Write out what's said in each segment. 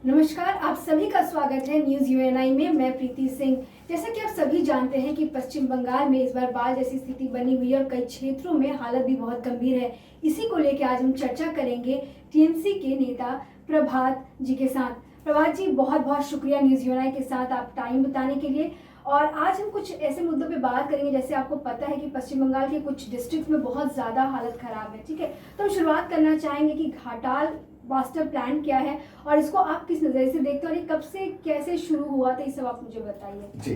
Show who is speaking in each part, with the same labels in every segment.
Speaker 1: नमस्कार, आप सभी का स्वागत है न्यूज़ यूएनआई में। मैं प्रीति सिंह। जैसा कि आप सभी जानते हैं कि पश्चिम बंगाल में इस बार बाढ़ जैसी स्थिति बनी हुई है और कई क्षेत्रों में हालत भी बहुत गंभीर है। इसी को लेकर आज हम चर्चा करेंगे टीएमसी के नेता प्रभात जी के साथ। प्रभात जी, बहुत बहुत शुक्रिया न्यूज़ यूएनआई के साथ आप टाइम बताने के लिए। और आज हम कुछ ऐसे मुद्दों पे बात करेंगे, जैसे आपको पता है कि पश्चिम बंगाल के कुछ डिस्ट्रिक्ट में बहुत ज़्यादा हालत ख़राब है। ठीक है, तो हम शुरुआत करना चाहेंगे कि घाटाल मास्टर प्लान क्या है और इसको आप किस नज़रिए से देखते हैं और ये कब से कैसे शुरू हुआ था, ये सब आप मुझे बताइए।
Speaker 2: जी,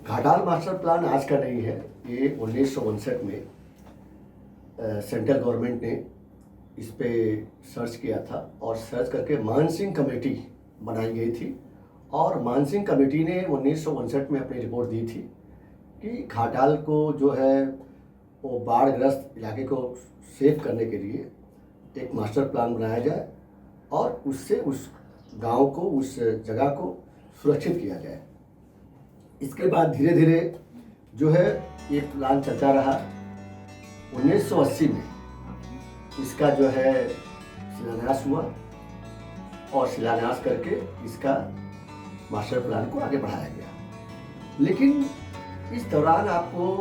Speaker 2: घाटाल मास्टर प्लान आज का नहीं है। ये 1959 में सेंट्रल गवर्नमेंट ने इस पे सर्च किया था और सर्च करके मानसिंह कमेटी बनाई गई थी और मानसिंह कमेटी ने 1959 में अपनी रिपोर्ट दी थी कि घाटाल को जो है वो बाढ़ग्रस्त इलाके को सेव करने के लिए एक मास्टर प्लान बनाया जाए और उससे उस गांव को, उस जगह को सुरक्षित किया जाए। इसके बाद धीरे धीरे जो है ये प्लान चलता रहा। 1980 में इसका जो है शिलान्यास हुआ और शिलान्यास करके इसका मास्टर प्लान को आगे बढ़ाया गया। लेकिन इस दौरान आपको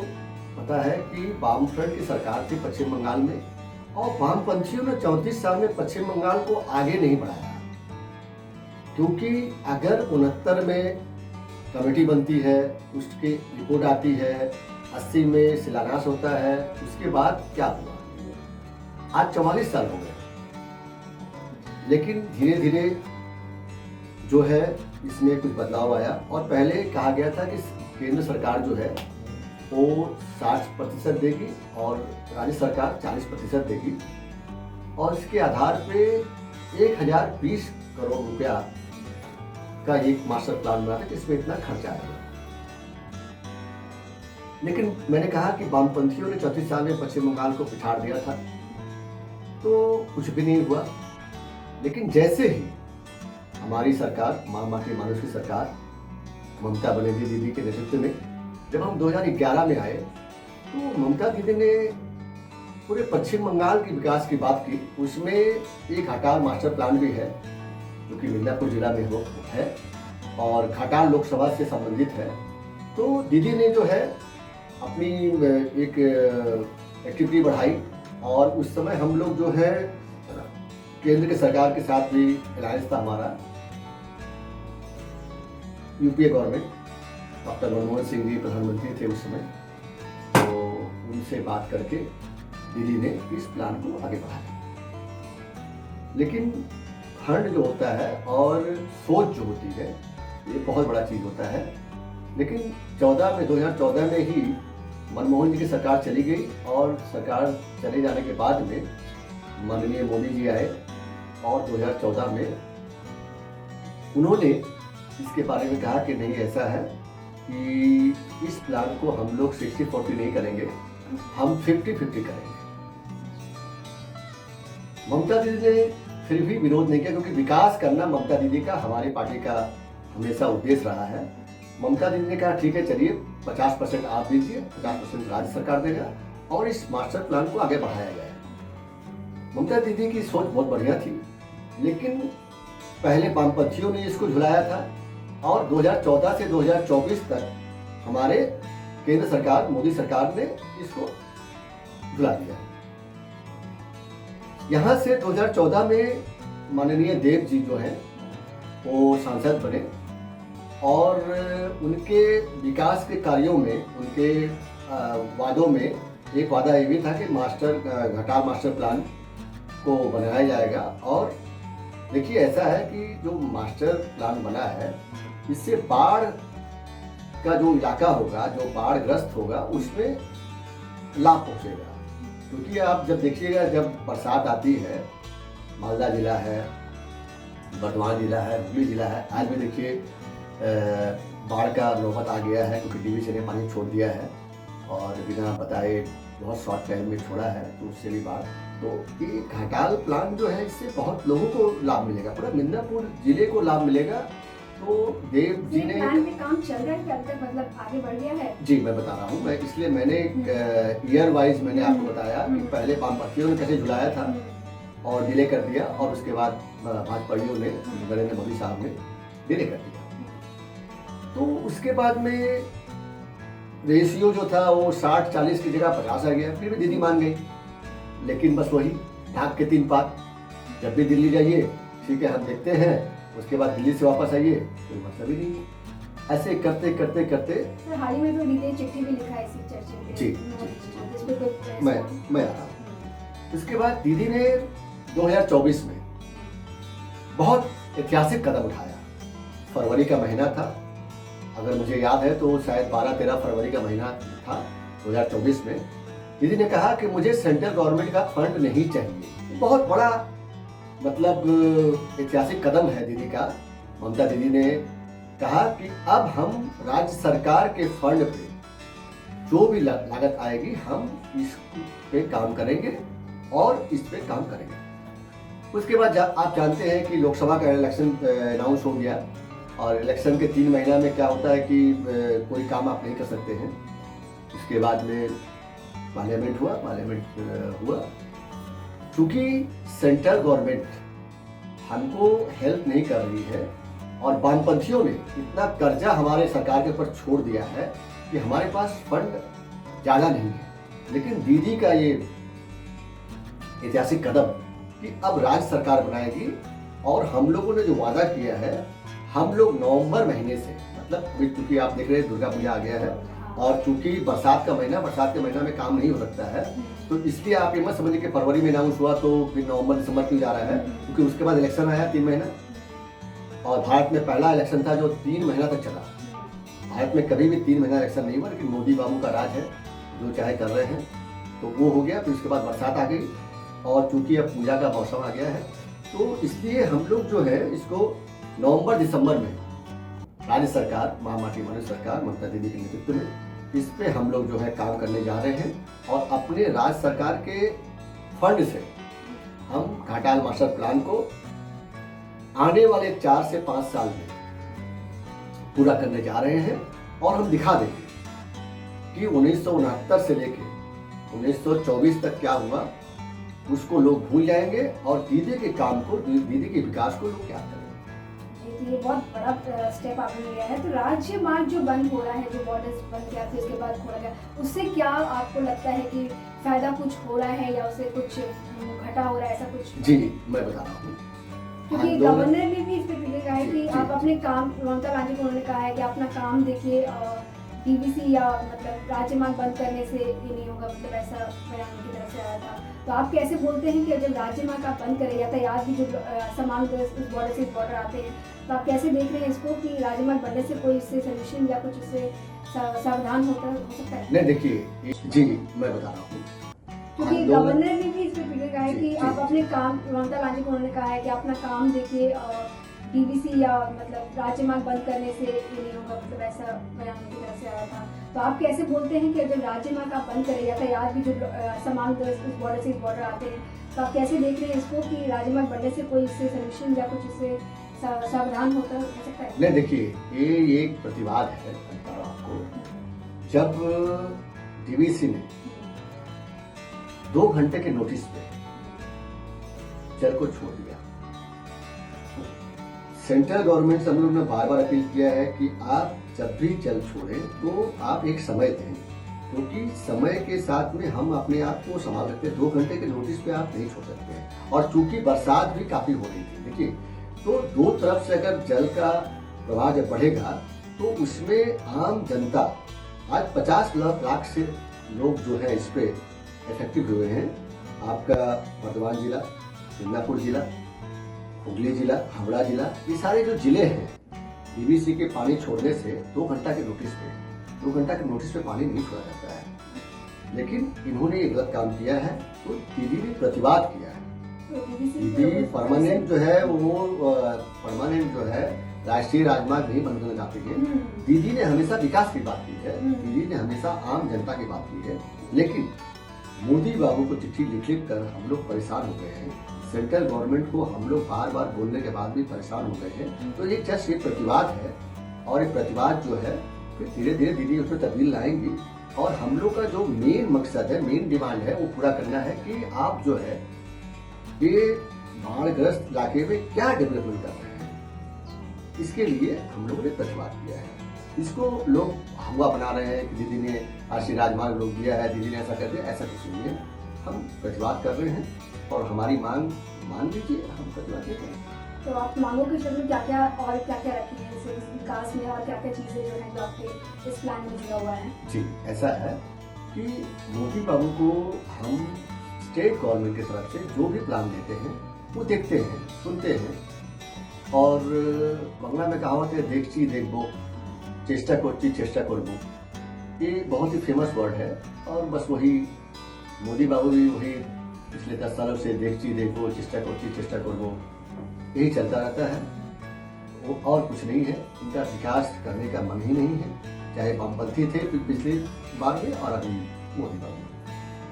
Speaker 2: पता है कि वामफ्रंट की सरकार थी पश्चिम बंगाल में और वामपंथियों ने 34 साल में पश्चिम बंगाल को आगे नहीं बढ़ाया, क्योंकि अगर 69 में कमेटी बनती है, उसकी रिपोर्ट आती है, 80 में शिलान्यास होता है, उसके बाद क्या हुआ? आज 44 साल हो गए। लेकिन धीरे धीरे जो है इसमें कुछ बदलाव आया और पहले कहा गया था कि केंद्र सरकार जो है वो 60% देगी और राज्य सरकार 40% देगी और इसके आधार पे 1020 करोड़ रुपया का एक मास्टर प्लान बना था कि इसमें इतना खर्चा आएगा। लेकिन मैंने कहा कि वामपंथियों ने 34 साल में पश्चिम बंगाल को पिछाड़ दिया था, तो कुछ भी नहीं हुआ। लेकिन जैसे ही हमारी सरकार, माटी मानुष की सरकार, ममता बनर्जी दीदी के नेतृत्व में जब हम 2011 में आए तो ममता दीदी ने पूरे पश्चिम बंगाल के विकास की बात की। उसमें एक घाटाल मास्टर प्लान भी है जो कि मिदनापुर जिला में है और घाटाल लोकसभा से संबंधित है। तो दीदी ने जो है अपनी एक एक्टिविटी बढ़ाई और उस समय हम लोग जो है केंद्र के सरकार के साथ भी अलायंस था हमारा। UPA government, doctor Manmohan Singh ji प्रधानमंत्री थे उस समय, तो उनसे बात करके दीदी ने इस प्लान को आगे बढ़ाया। लेकिन फंड जो होता है और सोच जो होती है ये बहुत बड़ा चीज़ होता है। लेकिन 2014 में ही मनमोहन जी की सरकार चली गई और सरकार चले जाने के बाद में माननीय मोदी जी आए और 2014 में उन्होंने इसके बारे में कहा कि नहीं, ऐसा है कि इस प्लान को हम लोग 60-40 नहीं करेंगे, हम 50-50 करेंगे। ममता दीदी ने फिर भी विरोध नहीं किया, क्योंकि विकास करना ममता दीदी का, हमारी पार्टी का हमेशा उद्देश्य रहा है। ममता दीदी ने कहा ठीक है, चलिए 50% आप दीजिए, 50% राज्य सरकार देगा और इस मास्टर प्लान को आगे बढ़ाया गया। ममता दीदी की सोच बहुत बढ़िया थी, लेकिन पहले वामपंथियों ने इसको झुलाया था और 2014 से 2024 तक हमारे केंद्र सरकार, मोदी सरकार ने इसको झुला दिया। यहाँ से 2014 में माननीय देव जी जो हैं वो सांसद बने और उनके विकास के कार्यों में, उनके वादों में एक वादा ये भी था कि घाटाल मास्टर प्लान को बनाया जाएगा। और देखिए, ऐसा है कि जो मास्टर प्लान बना है इससे बाढ़ का जो इलाका होगा, जो बाढ़ग्रस्त होगा, उसमें लाभ पहुंचेगा। क्योंकि आप जब देखिएगा, जब बरसात आती है, मालदा जिला है, बर्धमान जिला है, हुगली जिला है, आज भी देखिए बाढ़ का नौबत आ गया है क्योंकि डीवीसी ने पानी छोड़ दिया है और बिना बताए बहुत शॉर्ट टाइम में छोड़ा है, तो उससे भी बाढ़। तो ये घाटाल प्लान जो है इससे बहुत लोगों को लाभ मिलेगा, पूरा मिदनापुर जिले को लाभ मिलेगा। तो देव जी ने
Speaker 1: प्लान में काम चल रहा है कि अब तक मतलब आगे बढ़ गया है?
Speaker 2: जी, मैं बता रहा हूँ। मैं इसलिए मैंने ईयर वाइज मैंने आपको बताया कि पहले वामपंथियों ने कैसे झुलाया था और डिले कर दिया, और उसके बाद भाजपाइयों ने, नरेंद्र मोदी साहब ने डिले कर दिया। तो उसके बाद में रेशियो जो था वो 60-40 की जगह 50 आ गया। फिर भी दीदी मान गई, लेकिन बस वही ढाक के 3 पात। जब भी दिल्ली जाइए, ठीक है हम देखते हैं, उसके बाद दिल्ली से वापस आइए, कोई मतलब ही नहीं है। ऐसे करते करते करते
Speaker 1: सर, हाल ही में तो दीदी ने चिट्ठी भी लिखा है इसी चर्चा पे।
Speaker 2: जी,
Speaker 1: जिस पे कोई
Speaker 2: मैं आ रहा हूँ। उसके बाद दीदी ने 2024 में बहुत ऐतिहासिक कदम उठाया। फरवरी का महीना था, अगर मुझे याद है तो शायद 12-13 फरवरी का महीना था 2024 में। दीदी ने कहा कि मुझे सेंट्रल गवर्नमेंट का फंड नहीं चाहिए। बहुत बड़ा मतलब ऐतिहासिक कदम है दीदी का। ममता दीदी ने कहा कि अब हम राज्य सरकार के फंड पे जो भी लागत आएगी हम इस पे काम करेंगे और इस पे काम करेंगे। उसके बाद आप जानते हैं कि लोकसभा का इलेक्शन अनाउंस हो गया, और इलेक्शन के 3 महीना में क्या होता है कि कोई काम आप नहीं कर सकते हैं। उसके बाद में पार्लियामेंट हुआ। चूँकि सेंट्रल गवर्नमेंट हमको हेल्प नहीं कर रही है और वामपंथियों ने इतना कर्जा हमारे सरकार के ऊपर छोड़ दिया है कि हमारे पास फंड ज़्यादा नहीं है। लेकिन दीदी का ये ऐतिहासिक कदम कि अब राज्य सरकार बनाएगी, और हम लोगों ने जो वादा किया है, हम लोग नवंबर महीने से, मतलब अभी चूँकि आप देख रहे हैं दुर्गा पूजा आ गया है, और चूँकि बरसात के महीना में काम नहीं हो सकता है, तो इसलिए आप ये मत समझिए कि फरवरी में अनाउंस हुआ तो फिर नवंबर दिसंबर क्यों जा रहा है, क्योंकि उसके बाद इलेक्शन आया 3 महीना, और भारत में पहला इलेक्शन था जो 3 महीना तक चला। भारत में कभी भी 3 महीना इलेक्शन नहीं हुआ, लेकिन मोदी बाबू का राज है, जो चाहे कर रहे हैं, तो वो हो गया। फिर उसके बाद बरसात आ गई, और चूँकि अब पूजा का मौसम आ गया है, तो इसलिए हम लोग जो है इसको नवंबर दिसंबर में राज्य सरकार, महामाटी मनोज सरकार ममता दीदी के नेतृत्व में, इस पे हम लोग जो है काम करने जा रहे हैं, और अपने राज्य सरकार के फंड से हम घाटाल मास्टर प्लान को आने वाले 4 से 5 साल में पूरा करने जा रहे हैं। और हम दिखा देंगे कि 1969 से लेके 1924 तक क्या हुआ उसको लोग भूल जाएंगे, और दीदी के काम को, दीदी के विकास को लोग क्या करेंगे।
Speaker 1: ये बहुत बड़ा स्टेप आपने लिया है। तो राज्य मार्ग जो बंद हो रहा है, जो बॉर्डर्स बंद किया फिर उसके बाद खोला गया, उससे क्या आपको लगता है कि फायदा कुछ हो रहा है या उससे कुछ घटा हो रहा है, ऐसा कुछ?
Speaker 2: जी, मैं बता रहा हूँ।
Speaker 1: क्योंकि गवर्नर ने भी इस पे कहा है कि आप अपने काम, ममता बनर्जी को उन्होंने कहा है कि अपना काम देखिए, डीवीसी या मतलब राज्य मार्ग बंद करने से ये नहीं होगा, मतलब ऐसा बयान उनकी तरफ से आया था। तो आप कैसे बोलते हैं कि जब राज्य मार्ग आप बंद करें, यातायात भी जो सामान इस बॉर्डर से इस बॉर्डर आते हैं, तो आप कैसे देख रहे हैं इसको कि राज्य मार्ग बनने से कोई इससे सोल्यूशन या कुछ इससे सावधान हो सकता है?
Speaker 2: नहीं, देखिए जी, मैं बता रहा हूँ।
Speaker 1: क्योंकि गवर्नर ने भी इस पे कहा है कि आप अपने काम, ममता बनर्जी को उन्होंने कहा है कि अपना काम देखिए, डीवीसी या मतलब राज्य मार्ग बंद करने से ये नहीं होगा, मतलब ऐसा बयान उनकी तरफ से आया था। तो आप कैसे बोलते हैं कि जब राज्य मार्ग आप बंद करें, यातायात भी जो सामान इस बॉर्डर से इस बॉर्डर आते हैं, तो आप कैसे देख रहे हैं इसको कि राज्य मार्ग बनने से कोई इससे सोल्यूशन या कुछ इससे सावधान हो सकता है?
Speaker 2: नहीं, देखिए ये एक प्रतिवाद है आपको। जब डीवीसी ने 2 घंटे के नोटिस पे जल को छोड़ दिया, सेंट्रल गवर्नमेंट से हम लोग ने बार-बार अपील किया है कि आप जब भी जल छोड़ें तो आप एक समय दें, क्योंकि समय के साथ में हम अपने आप को संभाल सकते हैं। 2 घंटे के नोटिस पे आप नहीं छोड़ सकते हैं, और चूंकि बरसात भी काफी हो रही थी, देखिए, तो 2 तरफ से अगर जल का प्रवाह जब बढ़ेगा तो उसमें आम जनता, आज 50 लाख से लोग जो है इस पे इफेक्टिव हुए हैं। आपका वर्धमान जिला, मिदनापुर जिला, हुगली जिला, हावड़ा जिला, ये सारे जो जिले हैं, डीवीसी के पानी छोड़ने से 2 घंटा के नोटिस पे पानी नहीं छोड़ा जाता है। लेकिन इन्होंने ये गलत काम किया है, तो दीदी ने प्रतिवाद किया है। दीदी परमानेंट जो है राष्ट्रीय राजमार्ग नहीं बंद करना चाहती है। दीदी ने हमेशा विकास की बात की है, दीदी ने हमेशा आम जनता की बात की है। लेकिन मोदी बाबू को चिट्ठी लिख कर हम लोग परेशान हो गए हैं, सेंट्रल गवर्नमेंट को हम लोग बार-बार बोलने के बाद भी परेशान हो गए हैं। तो ये जस्ट एक प्रतिवाद है, और एक प्रतिवाद जो है फिर धीरे-धीरे दीदी उसमें तब्दील लाएंगी, और हम लोग का जो मेन मकसद है, मेन डिमांड है, वो पूरा करना है कि आप जो है ये बाढ़ग्रस्त इलाके में क्या डेवलपमेंट कर रहे हैं, इसके लिए हम लोगों ने प्रतिवाद किया है। इसको लोग हुआ बना रहे हैं कि दीदी ने राष्ट्रीय राजमार्ग रोक दिया है, दीदी ने ऐसा कर दिया, ऐसा कुछ नहीं है। हम प्रतिवाद कर रहे हैं और हमारी मांग मान लीजिए, हम प्रतिवाद कर रहे हैं।
Speaker 1: तो आप मांगों के शब्द में क्या क्या रखी है इस विकास में, और क्या क्या चीजें जो है जो आपके इस प्लान में जुड़ा हुआ है?
Speaker 2: जी, ऐसा है कि मोदी बाबू को हम स्टेट गवर्नमेंट की तरफ से जो भी प्लान देते हैं वो देखते हैं, सुनते हैं। और बांग्ला में कहावत है, देखची देखबो, चेष्टा करती चेष्टा करबो, ये बहुत ही फेमस वर्ड है। और बस वही मोदी बाबू भी वही पिछले 10 सालों से देखची देखबो, चेष्टा करती चेष्टा करबो, यही चलता रहता है। वो और कुछ नहीं है, उनका विकास करने का मन ही नहीं है। चाहे वामपंथी थे पिछली बार में और अभी मोदी बाबू।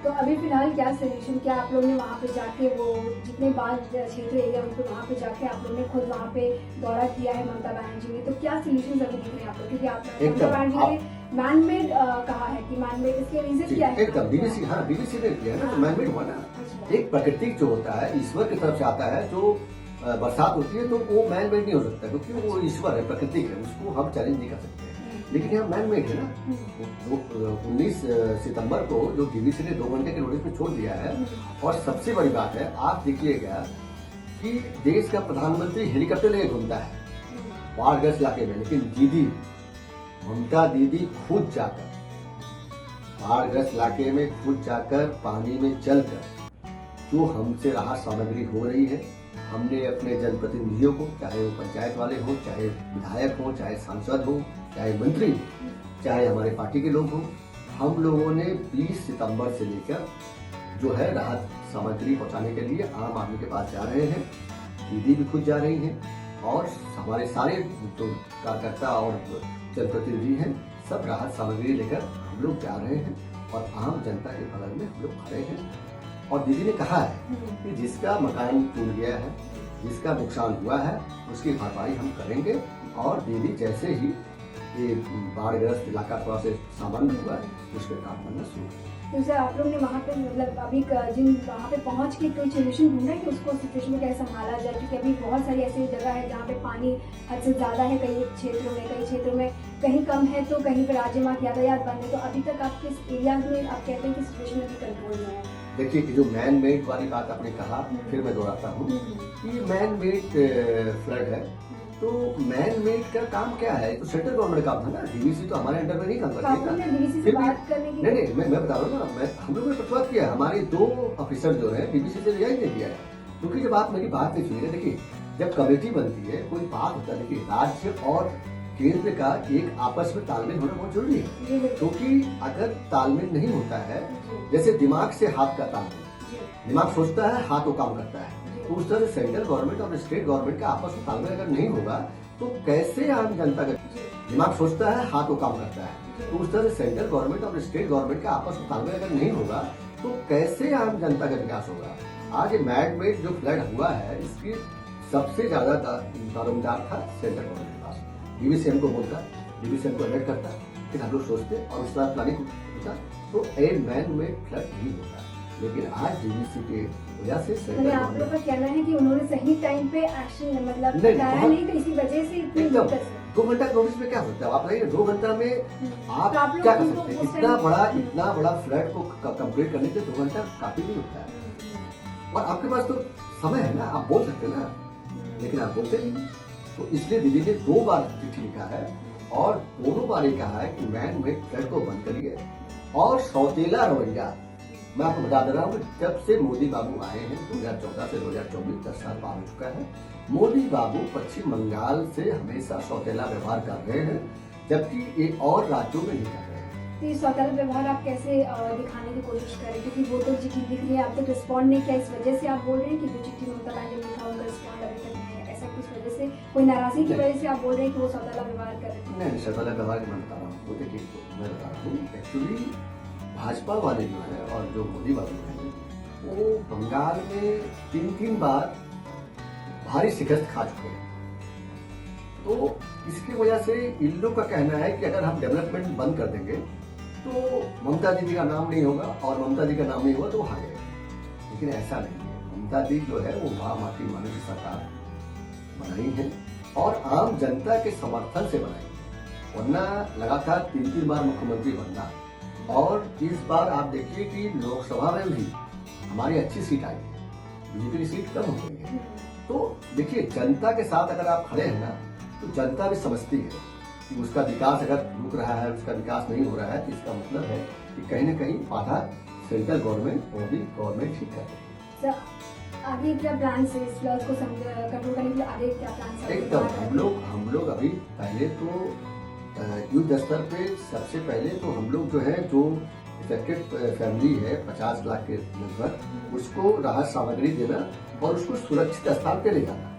Speaker 1: तो अभी फिलहाल क्या सोल्यूशन, क्या आप लोग ने वहाँ पे जाके वो जितने बाढ़ क्षेत्र एरिया उनको वहाँ पे जाके आप लोग ने खुद वहाँ पे दौरा किया है ममता बनर्जी ने, तो क्या सोल्यूशन अभी दिख रहे हैं आप लोग? क्योंकि आप ममता बनर्जी ने मैन मेड कहा है कि मैन मेड, इसके रीजन क्या है?
Speaker 2: एकदम बीबीसी ने किया ना, तो मैन मेड हुआ ना। एक प्राकृतिक जो होता है ईश्वर की तरफ से आता है, जो बरसात होती है तो वो मैन मेड नहीं हो सकता, क्योंकि वो ईश्वर है, प्राकृतिक है, उसको हम चैलेंज नहीं कर सकते। लेकिन यहाँ मैन मेड है ना। 19 सितंबर को जो डीवीसी ने 2 घंटे के नोटिस में छोड़ दिया है। और सबसे बड़ी बात है, आप देखिएगा कि देश का प्रधानमंत्री हेलीकॉप्टर लेके घूमता है बाढ़ग्रस्त इलाके में, लेकिन दीदी ममता दीदी खुद जाकर बाढ़ग्रस्त इलाके में खुद जाकर पानी में चलकर जो हमसे राहत सामग्री हो रही है, हमने अपने जनप्रतिनिधियों को, चाहे वो पंचायत वाले हो, चाहे विधायक हो, चाहे सांसद हो, चाहे मंत्री हो, चाहे हमारे पार्टी के लोग हों, हम लोगों ने 20 सितंबर से लेकर जो है राहत सामग्री पहुंचाने के लिए आम आदमी के पास जा रहे हैं। दीदी भी खुद जा रही हैं और हमारे सारे जो कार्यकर्ता और जनप्रतिनिधि हैं, सब राहत सामग्री लेकर हम लोग जा रहे हैं और आम जनता के बगल में हम लोग खड़े हैं। और दीदी ने कहा है कि जिसका मकान टूट गया है, जिसका नुकसान हुआ है, उसकी भरपाई हम करेंगे। और दीदी जैसे ही ये बाढ़ग्रस्त इलाका थोड़ा से सामान्य हुआ है, उसके काम करना शुरू।
Speaker 1: तो सर आप लोग ने वहाँ पे मतलब अभी जिन वहाँ पे पहुँच के कोई सोल्यूशन ढूंढा है कि उसको सिचुएशन को कैसे संभाला जाए? क्योंकि अभी बहुत सारी ऐसी जगह है जहाँ पे पानी हद से ज़्यादा है, कई क्षेत्रों में कहीं कम है, तो कहीं पे राज्य मार्ग यातायात बंद है। तो अभी तक आप किस एरिया में आप कहते हैं कि सिचुएशन अभी कंट्रोल में है?
Speaker 2: देखिए कि जो मैन मेड वाली बात आपने कहा, फिर मैं दोहराता हूँ कि मैन मेड फ्लड है। तो मैन मेड का काम क्या है? तो सेंट्रल गवर्नमेंट का काम था ना, डीवीसी तो हमारे अंडर में नहीं काम करती है। नहीं, मैं बता रहा हूँ ना, हम लोगों ने प्रतिवाद किया। हमारे 2 ऑफिसर जो है डीवीसी से रिजाइन दे दिया है, क्योंकि जब आप मेरी बात नहीं सुनिए। देखिए, जब कमेटी बनती है, कोई बात होता है, देखिए राज्य और केंद्र का एक आपस में तालमेल होना बहुत जरूरी है। क्योंकि अगर तालमेल नहीं होता है, जैसे दिमाग से हाथ का तालमेल, दिमाग सोचता है, हाथ वो काम करता है, तो उस तरह से सेंट्रल गवर्नमेंट और स्टेट गवर्नमेंट का आपस में तालमेल अगर नहीं होगा तो कैसे आम जनता का दिमाग सोचता है, हाथ वो काम करता है, तो उस तरह से सेंट्रल गवर्नमेंट और स्टेट गवर्नमेंट का आपस में तालमेल अगर नहीं होगा तो कैसे आम जनता का विकास होगा? आज ये मैन मेड जो फ्लड हुआ है, इसकी सबसे ज्यादा दारोमदार था सेंट्रल गवर्नमेंट के पास। डीवीसी हमको बोलता, डीवीसी हमको अलर्ट करता, फिर हम लोग सोचते और उस तरह प्लानिंग होता, तो ए मैन मेड फ्लड नहीं होता। लेकिन आज डीवीसी के वजह से
Speaker 1: आप लोग का कहना है कि उन्होंने सही टाइम पे एक्शन मतलब लगाया नहीं, तो इसी वजह से इतनी
Speaker 2: 2 घंटा नोटिस में क्या होता है? आप बताइए, 2 घंटा में आप क्या कर सकते हैं? इतना बड़ा फ्लड को कंप्लीट करने के 2 घंटा काफी नहीं होता है। और आपके पास तो समय है ना, आप बोल सकते हैं ना, लेकिन आप बोलते नहीं। तो इसलिए दीदी ने 2 बार चिट्ठी लिखा है और दोनों बार ये कहा है कि मैन मेड फ्लड को बंद करिए। और सौतेला रवैया, मैं आपको बता दे रहा हूँ, जब से मोदी बाबू आए हैं 2014 से 2024 10 साल पार हो चुका है, मोदी बाबू पश्चिम बंगाल से हमेशा सौतेला व्यवहार कर रहे हैं, जबकि एक और राज्यों में नहीं कर रहे हैं।
Speaker 1: तो ये सौतेला व्यवहार आप कैसे दिखाने की कोशिश करें? क्योंकि वो तो चिट्ठी लिख रही है, आप तक रिस्पॉन्ड नहीं किया, इस वजह से आप बोल रहे हैं कि जो चिट्ठी ममता बनर्जी ने लिखा उनका रिस्पॉन्ड अभी तक नहीं है, ऐसा किस वजह से, कोई नाराजगी की वजह से आप बोल रहे हैं कि वो सौतेला व्यवहार कर रहे हैं?
Speaker 2: नहीं, सौतेला व्यवहार मैं बता रहा हूँ, वो देखिए मैं बता रहा हूँ, एक्चुअली भाजपा वाले जो है और जो मोदी बाबू हैं, वो बंगाल में 3 बार भारी शिकस्त खा चुके हैं। तो इसकी वजह से इन लोग का कहना है कि अगर हम डेवलपमेंट बंद कर देंगे तो ममता दीदी का नाम नहीं होगा, और ममता जी का नाम नहीं होगा तो वो हारेगा। लेकिन ऐसा नहीं है। ममता दी जो है वो महामाटी मानव की सरकार बनाई है और आम जनता के समर्थन से बनाई है, वरना लगातार 3 बार मुख्यमंत्री बनना। और इस बार आप देखिए कि लोकसभा में भी हमारी अच्छी सीट आई है, बीजेपी की सीट कम हो गई है। तो देखिए जनता के साथ अगर आप खड़े हैं ना, तो जनता भी समझती है कि उसका विकास अगर रुक रहा है, उसका विकास नहीं हो रहा है, तो इसका मतलब है कि कहीं न कहीं बाधा सेंट्रल गवर्नमेंट और भी गवर्नमेंट ही कर रही है।
Speaker 1: आगे क्या प्लान है इस फ्लड को कंट्रोल करने के लिए? आगे क्या प्लान है?
Speaker 2: एकदम हम लोग अभी पहले तो युद्ध स्तर पे सबसे पहले तो हम लोग जो है जो इफेक्टेड फैमिली है 50 लाख के लगभग, उसको राहत सामग्री देना और उसको सुरक्षित स्थान पे ले जाना।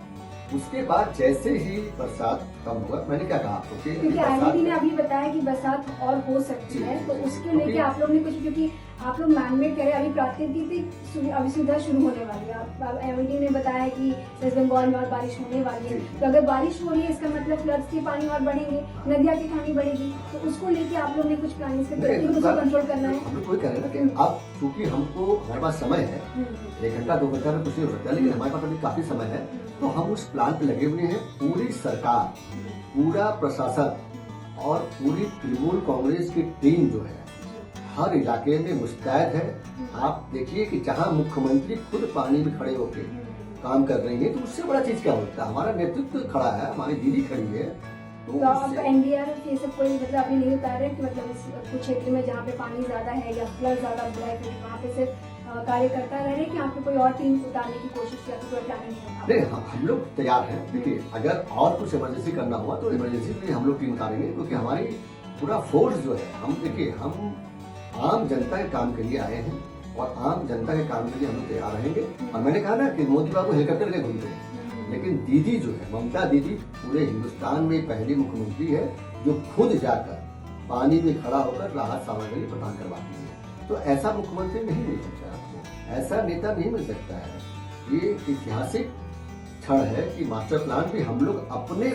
Speaker 2: उसके बाद जैसे ही बरसात कम होगा, मैंने क्या कहा आपको
Speaker 1: क्योंकि आईआईटी ने अभी बताया कि बरसात और हो सकती है, तो उसके लेके आप लोग ने कुछ, क्योंकि आप लोग मैनमेड कह रहे हैं, अभी प्राकृतिक अभी सुविधा शुरू होने वाली है। आप आईआईटी ने बताया है कि वेस्ट बंगाल में और बारिश होने वाली है, तो अगर बारिश हो रही है इसका मतलब फ्लड्स के पानी और बढ़ेंगे, नदियाँ की पानी बढ़ेगी, तो उसको लेके आप लोग ने कुछ प्लान उसको कंट्रोल करना है।
Speaker 2: हम लोग वही कह रहे हैं ना कि अब चूंकि हमको हमारे पास समय है, 1 घंटा 2 घंटा में कुछ नहीं हो सकता, लेकिन हमारे पास अभी काफी समय है, तो हम उस प्लान पे लगे हुए हैं। पूरी सरकार, पूरा प्रशासन और पूरी तृणमूल कांग्रेस की टीम जो है हर इलाके में मुस्तैद है। आप देखिए कि जहां मुख्यमंत्री खुद पानी में खड़े होकर काम कर रही है, तो उससे बड़ा चीज क्या होता है? हमारा नेतृत्व खड़ा है, हमारी दीदी खड़ी है।
Speaker 1: तो आप एनडीआरएफ ये सब कोई मतलब अभी नहीं बता रहे कि मतलब इस कुछ क्षेत्र में जहाँ पे पानी ज्यादा है या फ्लड ज्यादा बुरा है, वहाँ पे सिर्फ कार्यकर्ता रह रहे कि यहाँ पे कोई और टीम उतारने की कोशिश या कोई प्लानिंग है?
Speaker 2: नहीं, हम लोग तैयार हैं। देखिए अगर और कुछ इमरजेंसी करना हुआ तो इमरजेंसी में हम लोग टीम उतारेंगे, क्योंकि हमारी पूरा फोर्स जो है, हम देखिए हम आम जनता के काम के लिए आए हैं और आम जनता के काम के लिए हम लोग तैयार रहेंगे। और मैंने कहा ना कि मोदी बाबू हेलीकॉप्टर के घूमते हैं, लेकिन दीदी जो है ममता दीदी पूरे हिंदुस्तान में पहली मुख्यमंत्री है जो खुद जाकर पानी में खड़ा होकर राहत सामग्री प्रदान करवाती है। तो ऐसा मुख्यमंत्री नहीं मिल सकता आपको, ऐसा नेता नहीं मिल सकता है। ये ऐतिहासिक क्षण है कि मास्टर प्लान भी हम लोग अपने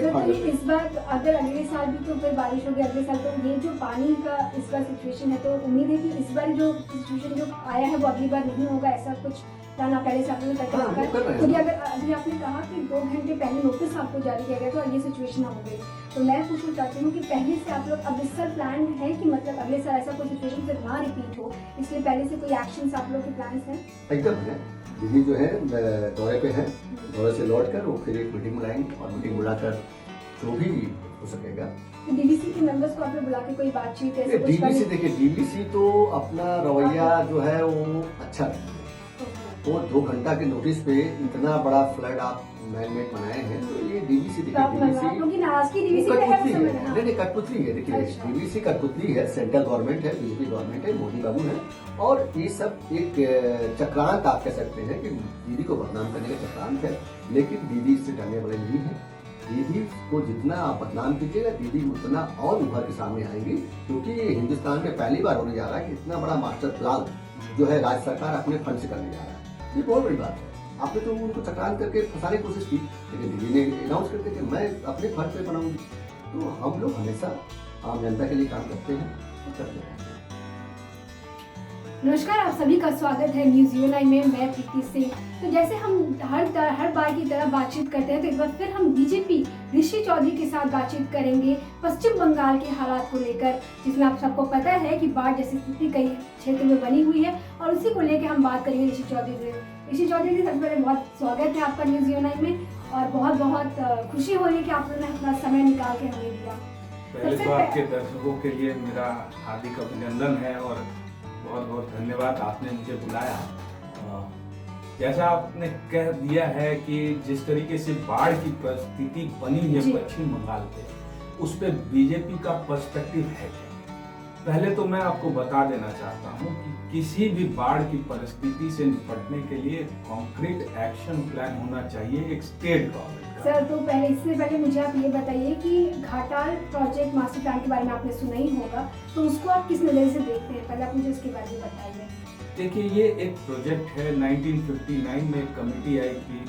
Speaker 1: इस बार अगर अगले साल भी तो फिर बारिश होगी अगले साल, तो ये जो पानी का इस बार सिचुएशन है, तो उम्मीद है कि इस बार जो सिचुएशन जो आया है वो अगली बार नहीं होगा, ऐसा कुछ प्लान आप पहले से आपने करके रखा है? क्योंकि अगर अभी आपने कहा कि 2 घंटे पहले नोटिस आपको जारी किया गया तो ये सिचुएशन हो गई, तो मैं पूछना चाहती हूँ कि पहले से आप लोग अब इस साल प्लान है कि मतलब अगले साल ऐसा कोई सिचुएशन फिर ना रिपीट हो, इसलिए पहले से कोई एक्शन आप लोग के प्लान हैं?
Speaker 2: एकदम है। दीदी जो है दौरे पे है, दौरे से लौट कर वो फिर एक मीटिंग बुलाएंगे और मीटिंग बुलाकर जो भी हो सकेगा।
Speaker 1: तो डीवीसी के मेंबर्स को आपने बुला के कोई बातचीत ऐसे कुछ?
Speaker 2: डीवीसी देखिए, डीवीसी तो अपना रवैया जो है वो अच्छा नहीं है। वो 2 घंटा के नोटिस पे इतना बड़ा फ्लड आप मैनमेड बनाए हैं, तो ये डीवीसी देखिए, नहीं कठपुतली है। देखिए डीवीसी कठपुतली है, सेंट्रल गवर्नमेंट है, बीजेपी गवर्नमेंट है, मोदी बाबू है, और ये सब एक चक्रांत आप कह सकते हैं कि दीदी को बदनाम करने का चक्रांत है। लेकिन दीदी इससे डरने वाले नहीं है। दीदी को जितना आप बदनाम कीजिएगा, दीदी उतना और उभर के सामने आएंगी, क्योंकि ये हिंदुस्तान में पहली बार होने जा रहा है कि इतना बड़ा मास्टर प्लान जो है राज्य सरकार अपने फंड से करने जा रहा है। ये बहुत बड़ी बात है। आपने तो उनको चक्रांत करके फंसाने की कोशिश की, लेकिन दीदी ने अनाउंस करके कि मैं अपने फंड पे बनाऊंगी। तो हम लोग हमेशा आम जनता के लिए काम करते हैं और करते हैं।
Speaker 1: नमस्कार, आप सभी का स्वागत है न्यूज़ यूएनआई में। मैं प्रीति सिंह। तो जैसे हम हर बार की तरह बातचीत करते हैं, तो इस बार फिर हम बीजेपी ऋषि चौधरी के साथ बातचीत करेंगे पश्चिम बंगाल के हालात को लेकर, जिसमें आप सबको पता है कि बाढ़ जैसी स्थिति कई क्षेत्र में बनी हुई है, और उसी को लेकर हम बात करेंगे ऋषि चौधरी से। ऋषि चौधरी जी, सबसे पहले बहुत स्वागत है आपका न्यूज़ यूएनआई में, और बहुत बहुत खुशी हो रही है कि आप लोगों ने अपना समय निकाल के हमें दिया।
Speaker 3: पहले तो आपके दर्शकों के लिए मेरा हार्दिक अभिनंदन है और बहुत बहुत धन्यवाद, आपने मुझे बुलाया। जैसा आपने कह दिया है कि जिस तरीके से बाढ़ की परिस्थिति बनी है पश्चिम बंगाल पे, उस पे बीजेपी का पर्सपेक्टिव है क्या? पहले तो मैं आपको बता देना चाहता हूँ कि किसी भी बाढ़ की परिस्थिति से निपटने के लिए कॉन्क्रीट एक्शन प्लान होना चाहिए एक स्टेट गवर्नमेंट का।
Speaker 1: सर, तो पहले इससे पहले मुझे आप ये बताइए कि घाटाल प्रोजेक्ट मास्टर प्लान के बारे में आपने सुना ही होगा, तो उसको आप किस नजर से देखते हैं? पहले आप मुझे उसके बारे में बताइए।
Speaker 3: देखिए, ये एक प्रोजेक्ट है। 1959 में एक कमेटी आई थी,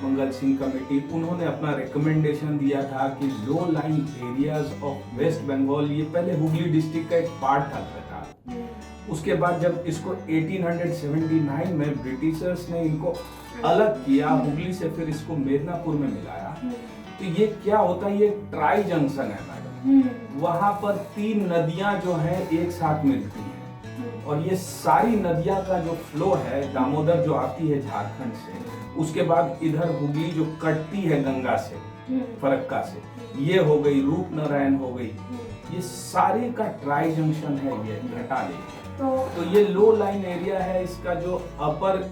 Speaker 3: मंगल सिंह कमेटी। उन्होंने अपना रिकमेंडेशन दिया था कि low line areas of West Bengal, ये पहले हुगली डिस्ट्रिक्ट का एक पार्ट था घाटाल। उसके बाद जब इसको 1879 में ब्रिटिशर्स ने इनको अलग किया, हुगली से फिर इसको मेदिनीपुर में मिलाया। तो ये क्या होता है, ये ट्राई जंक्शन है मैडम। वहां पर 3 नदियां जो है एक साथ मिलती हैं, और ये सारी नदियां का जो फ्लो है, दामोदर जो आती है झारखंड से, उसके बाद इधर हुगली जो कटती है गंगा से, फरक्का से, ये हो गई, रूपनारायण हो गई, ये सारे का ट्राई जंक्शन है ये घटाले। तो ये लो लाइन एरिया है, इसका जो अपर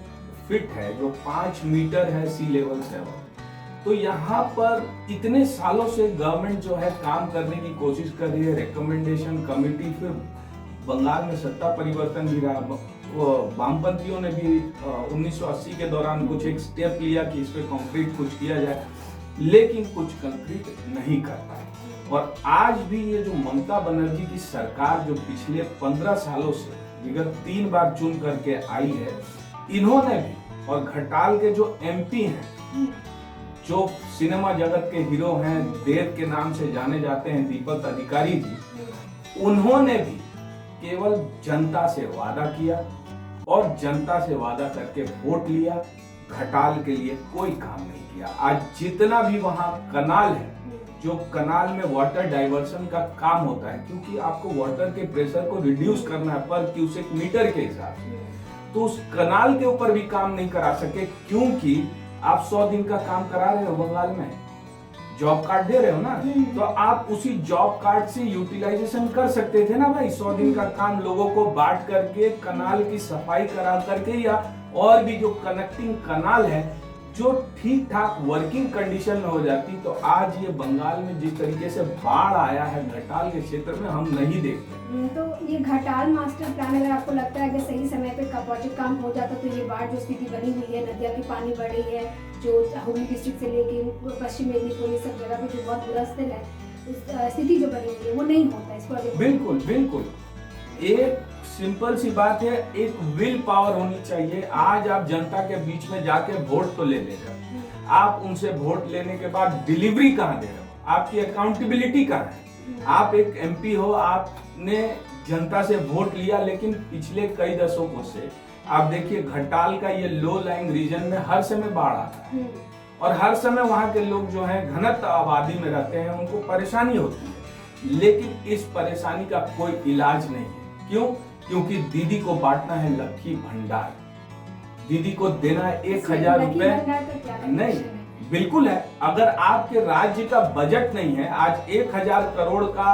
Speaker 3: फिट है जो 5 मीटर है सी लेवल से। तो यहाँ पर इतने सालों से गवर्नमेंट जो है काम करने की कोशिश कर रही है, रिकमेंडेशन कमेटी, फिर बंगाल में सत्ता परिवर्तन भी रहा, वामपंथियों ने भी 1980 के दौरान कुछ एक स्टेप लिया कि इस पे कंक्रीट कुछ किया जाए, लेकिन कुछ कंक्रीट नहीं कर पाए। और आज भी ये जो ममता बनर्जी की सरकार जो पिछले 15 सालों से विगत 3 बार चुन करके आई है, इन्होंने भी, और घटाल के जो एमपी हैं, जो सिनेमा जगत के हीरो हैं, देव के नाम से जाने जाते हैं, दीपक अधिकारी जी, उन्होंने भी केवल जनता से वादा किया और जनता से वादा करके वोट लिया, घटाल के लिए कोई काम नहीं किया। आज जितना भी वहां कनाल है, जो कनाल में वाटर डाइवर्सन का काम होता है, क्योंकि आपको वाटर के प्रेशर को रिड्यूस करना है पर क्यूसेक मीटर के हिसाब से, तो उस कनाल के ऊपर भी काम नहीं करा सके, क्योंकि आप 100 दिन का काम करा रहे हो, बंगाल में जॉब कार्ड दे रहे हो ना, तो आप उसी जॉब कार्ड से यूटिलाइजेशन कर सकते थे ना भाई। 100 दिन का काम लोगों को बांट करके, कनाल की सफाई करा करके, या और भी जो कनेक्टिंग कनाल है जो ठीक ठाक वर्किंग कंडीशन में हो जाती, तो आज ये बंगाल में जिस तरीके से बाढ़ आया है घटाल के क्षेत्र में, हम नहीं देखते।
Speaker 1: तो ये घटाल मास्टर प्लान, अगर आपको लगता है कि सही समय पे प्रोजेक्ट काम हो जाता, तो ये बाढ़ जो स्थिति बनी हुई है, नदिया की पानी बढ़ रही है, जो हुगली डिस्ट्रिक्ट से लेके पश्चिम मेदिनीपुर, ये सब जगह पे जो बहुत बुरा स्थिति है, स्थिति जो बनी हुई है, वो नहीं होता इस प्रोजेक्ट।
Speaker 3: बिल्कुल बिल्कुल, एक सिंपल सी बात है, एक विल पावर होनी चाहिए। आज आप जनता के बीच में जाके वोट तो ले रहे हो, आप उनसे वोट लेने के बाद डिलीवरी कहाँ दे रहे हो, आपकी अकाउंटेबिलिटी कहाँ है। आप एक एमपी हो, आपने जनता से वोट लिया, लेकिन पिछले कई दशकों से आप देखिए घटाल का ये लो लाइन रीजन में हर समय बाढ़ आता है, और हर समय वहां के लोग जो है घनत्व आबादी में रहते हैं, उनको परेशानी होती है, लेकिन इस परेशानी का कोई इलाज नहीं है। क्यों? क्योंकि दीदी को बांटना है लक्की भंडार, दीदी को देना है 1000 रुपए नहीं, बिल्कुल है। अगर आपके राज्य का बजट नहीं है, आज 1000 करोड़ का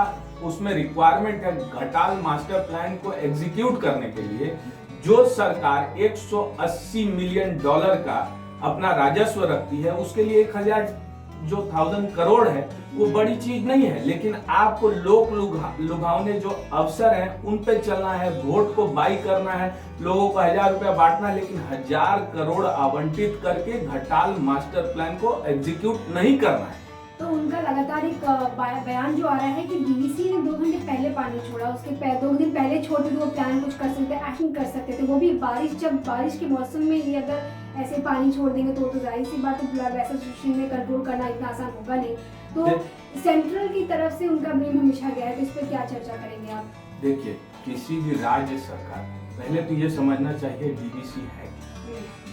Speaker 3: उसमें रिक्वायरमेंट है घटाल मास्टर प्लान को एग्जीक्यूट करने के लिए, जो सरकार 180 मिलियन डॉलर का अपना राजस्व रखती है, उसके लिए 1000 करोड़ है वो बड़ी चीज नहीं है। लेकिन आपको लोक लुभावने जो अवसर हैं उन पे चलना है, वोट को बाई करना है, लोगों को 1000 रुपया बांटना है, लेकिन 1000 करोड़ आवंटित करके घटाल मास्टर प्लान को एग्जीक्यूट नहीं करना है।
Speaker 1: तो उनका लगातार एक बयान जो आ रहा है कि डीवीसी ने 2 घंटे पहले पानी छोड़ा, उसके 2 दिन पहले छोड़ते तो वो प्लान कुछ कर सकते, एक्शन कर सकते थे, वो भी जब बारिश के मौसम में ये अगर ऐसे पानी छोड़ देंगे तो जाहिर सी बात है ब्लड वेसल सिस्टम में कंट्रोल करना इतना आसान होगा नहीं। तो सेंट्रल की तरफ से उनका ब्लेम हमेशा गया है, तो इस पर क्या चर्चा करेंगे आप?
Speaker 3: देखिए, किसी भी राज्य सरकार पहले तो ये समझना चाहिए डीवीसी है,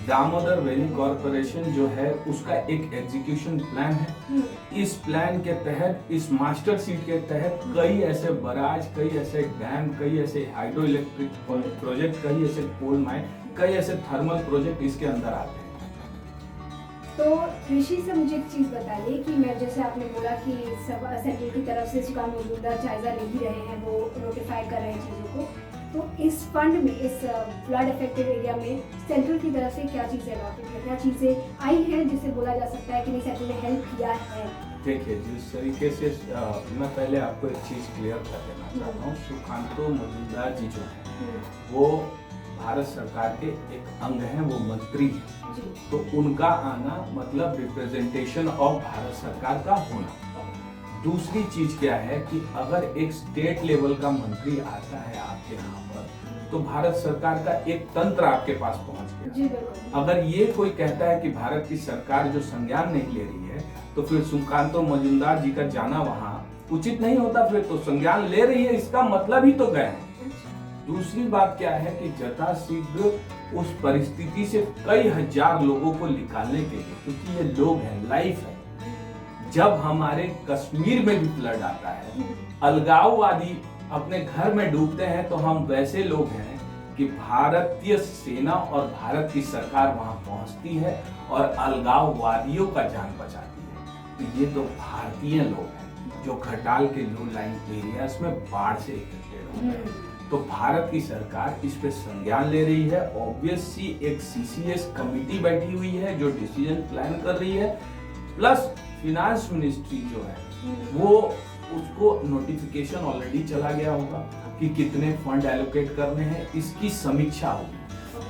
Speaker 3: दामोदर वैली कॉर्पोरेशन जो है उसका एक एग्जीक्यूशन प्लान है। इस प्लान के तहत, इस मास्टर सीट के तहत कई ऐसे बराज, कई ऐसे डैम, कई ऐसे हाइड्रो इलेक्ट्रिक प्रोजेक्ट, कई ऐसे कोल माइन, कई ऐसे थर्मल प्रोजेक्ट इसके अंदर आते हैं।
Speaker 1: तो ऋषि से मुझे एक चीज बताइए कि मैं, जैसे आपने बोला कि सेंट्रल की तरफ से सुकान मजूमदार जायजा ले ही रहे हैं, वो नोटिफाई कर रहे हैं चीजों को, तो इस फंड में, इस फ्लड इफेक्टेड एरिया में सेंट्रल की तरफ से क्या चीजें लौटी हैं, क्या चीजें आई हैं जिससे बोला जा सकता है कि नहीं सेंट्रल ने हेल्प किया है?
Speaker 3: देखिए, जिस तरीके से मैं पहले आपको एक चीज क्लियर कर देना चाहता हूँ, सुकांतो मजूमदार जी जो है वो भारत सरकार के एक अंग हैं, वो मंत्री हैं, तो उनका आना मतलब रिप्रेजेंटेशन ऑफ भारत सरकार का होना। दूसरी चीज क्या है कि अगर एक स्टेट लेवल का मंत्री आता है आपके यहाँ पर, तो भारत सरकार का एक तंत्र आपके पास पहुंच गया। अगर ये कोई कहता है कि भारत की सरकार जो संज्ञान नहीं ले रही है, तो फिर सुकांतो मजूमदार जी का जाना वहाँ उचित नहीं होता। फिर तो संज्ञान ले रही है, इसका मतलब ही तो गए हैं। दूसरी बात क्या है कि यथाशीघ्र उस परिस्थिति से कई हजार लोगों को निकालने के लिए, क्योंकि ये लोग हैं, लाइफ है। जब हमारे कश्मीर में भी फ्लड आता है, अलगाववादी अपने घर में डूबते हैं, तो हम वैसे लोग हैं कि भारतीय सेना और भारत की सरकार वहां पहुंचती है और अलगाववादियों का जान बचाती है। तो ये तो भारतीय लोग हैं जो घटाल के लो लाइन एरियाज में बाढ़ से इफेक्टेड हो गए। तो भारत की सरकार इस पे संज्ञान ले रही है। ऑब्वियसली एक सीसीएस कमेटी बैठी हुई है जो डिसीजन प्लान कर रही है, प्लस फिनांस मिनिस्ट्री जो है वो उसको नोटिफिकेशन ऑलरेडी चला गया होगा कि कितने फंड एलोकेट करने हैं, इसकी समीक्षा होगी।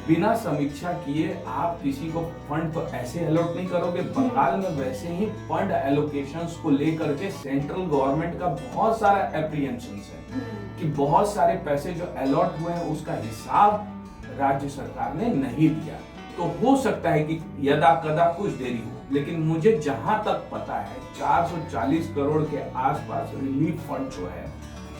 Speaker 3: बिना समीक्षा किए आप किसी को फंड तो ऐसे अलॉट नहीं करोगे। बंगाल में वैसे ही फंड एलोकेशंस को लेकर के सेंट्रल गवर्नमेंट का बहुत सारा एप्रीहेंशंस है कि बहुत सारे पैसे जो अलॉट हुए हैं उसका हिसाब राज्य सरकार ने नहीं दिया। तो हो सकता है कि यदा कदा कुछ देरी हो, लेकिन मुझे जहां तक पता है 440 करोड़ के आसपास रिलीफ फंड जो है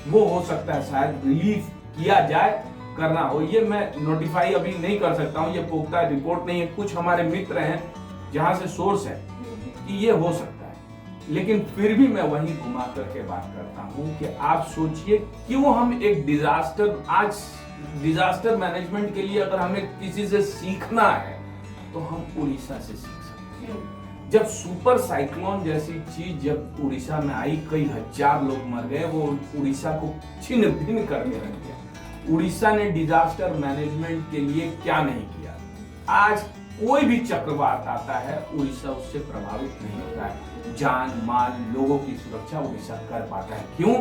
Speaker 3: वो हो सकता है शायद रिलीफ किया जाए, करना हो। ये मैं नोटिफाई अभी नहीं कर सकता हूँ, ये पुख्ता रिपोर्ट नहीं है। कुछ हमारे मित्र हैं जहां से सोर्स है कि ये हो सकता है, लेकिन फिर भी मैं वहीं घुमा करके बात करता हूँ कि आप सोचिए क्यों हम एक डिजास्टर मैनेजमेंट के लिए अगर हमें किसी से सीखना है तो हम उड़ीसा से सीख सकते हैं। जब सुपर साइक्लोन जैसी चीज जब उड़ीसा में आई, कई हजार लोग मर गए, वो उड़ीसा को छिन्न भिन्न करके रख दिया। उड़ीसा ने डिजास्टर मैनेजमेंट के लिए क्या नहीं किया। आज कोई भी चक्रवात आता है उड़ीसा उससे प्रभावित नहीं होता है। जान माल लोगों की सुरक्षा उड़ीसा कर पाता है। क्यों?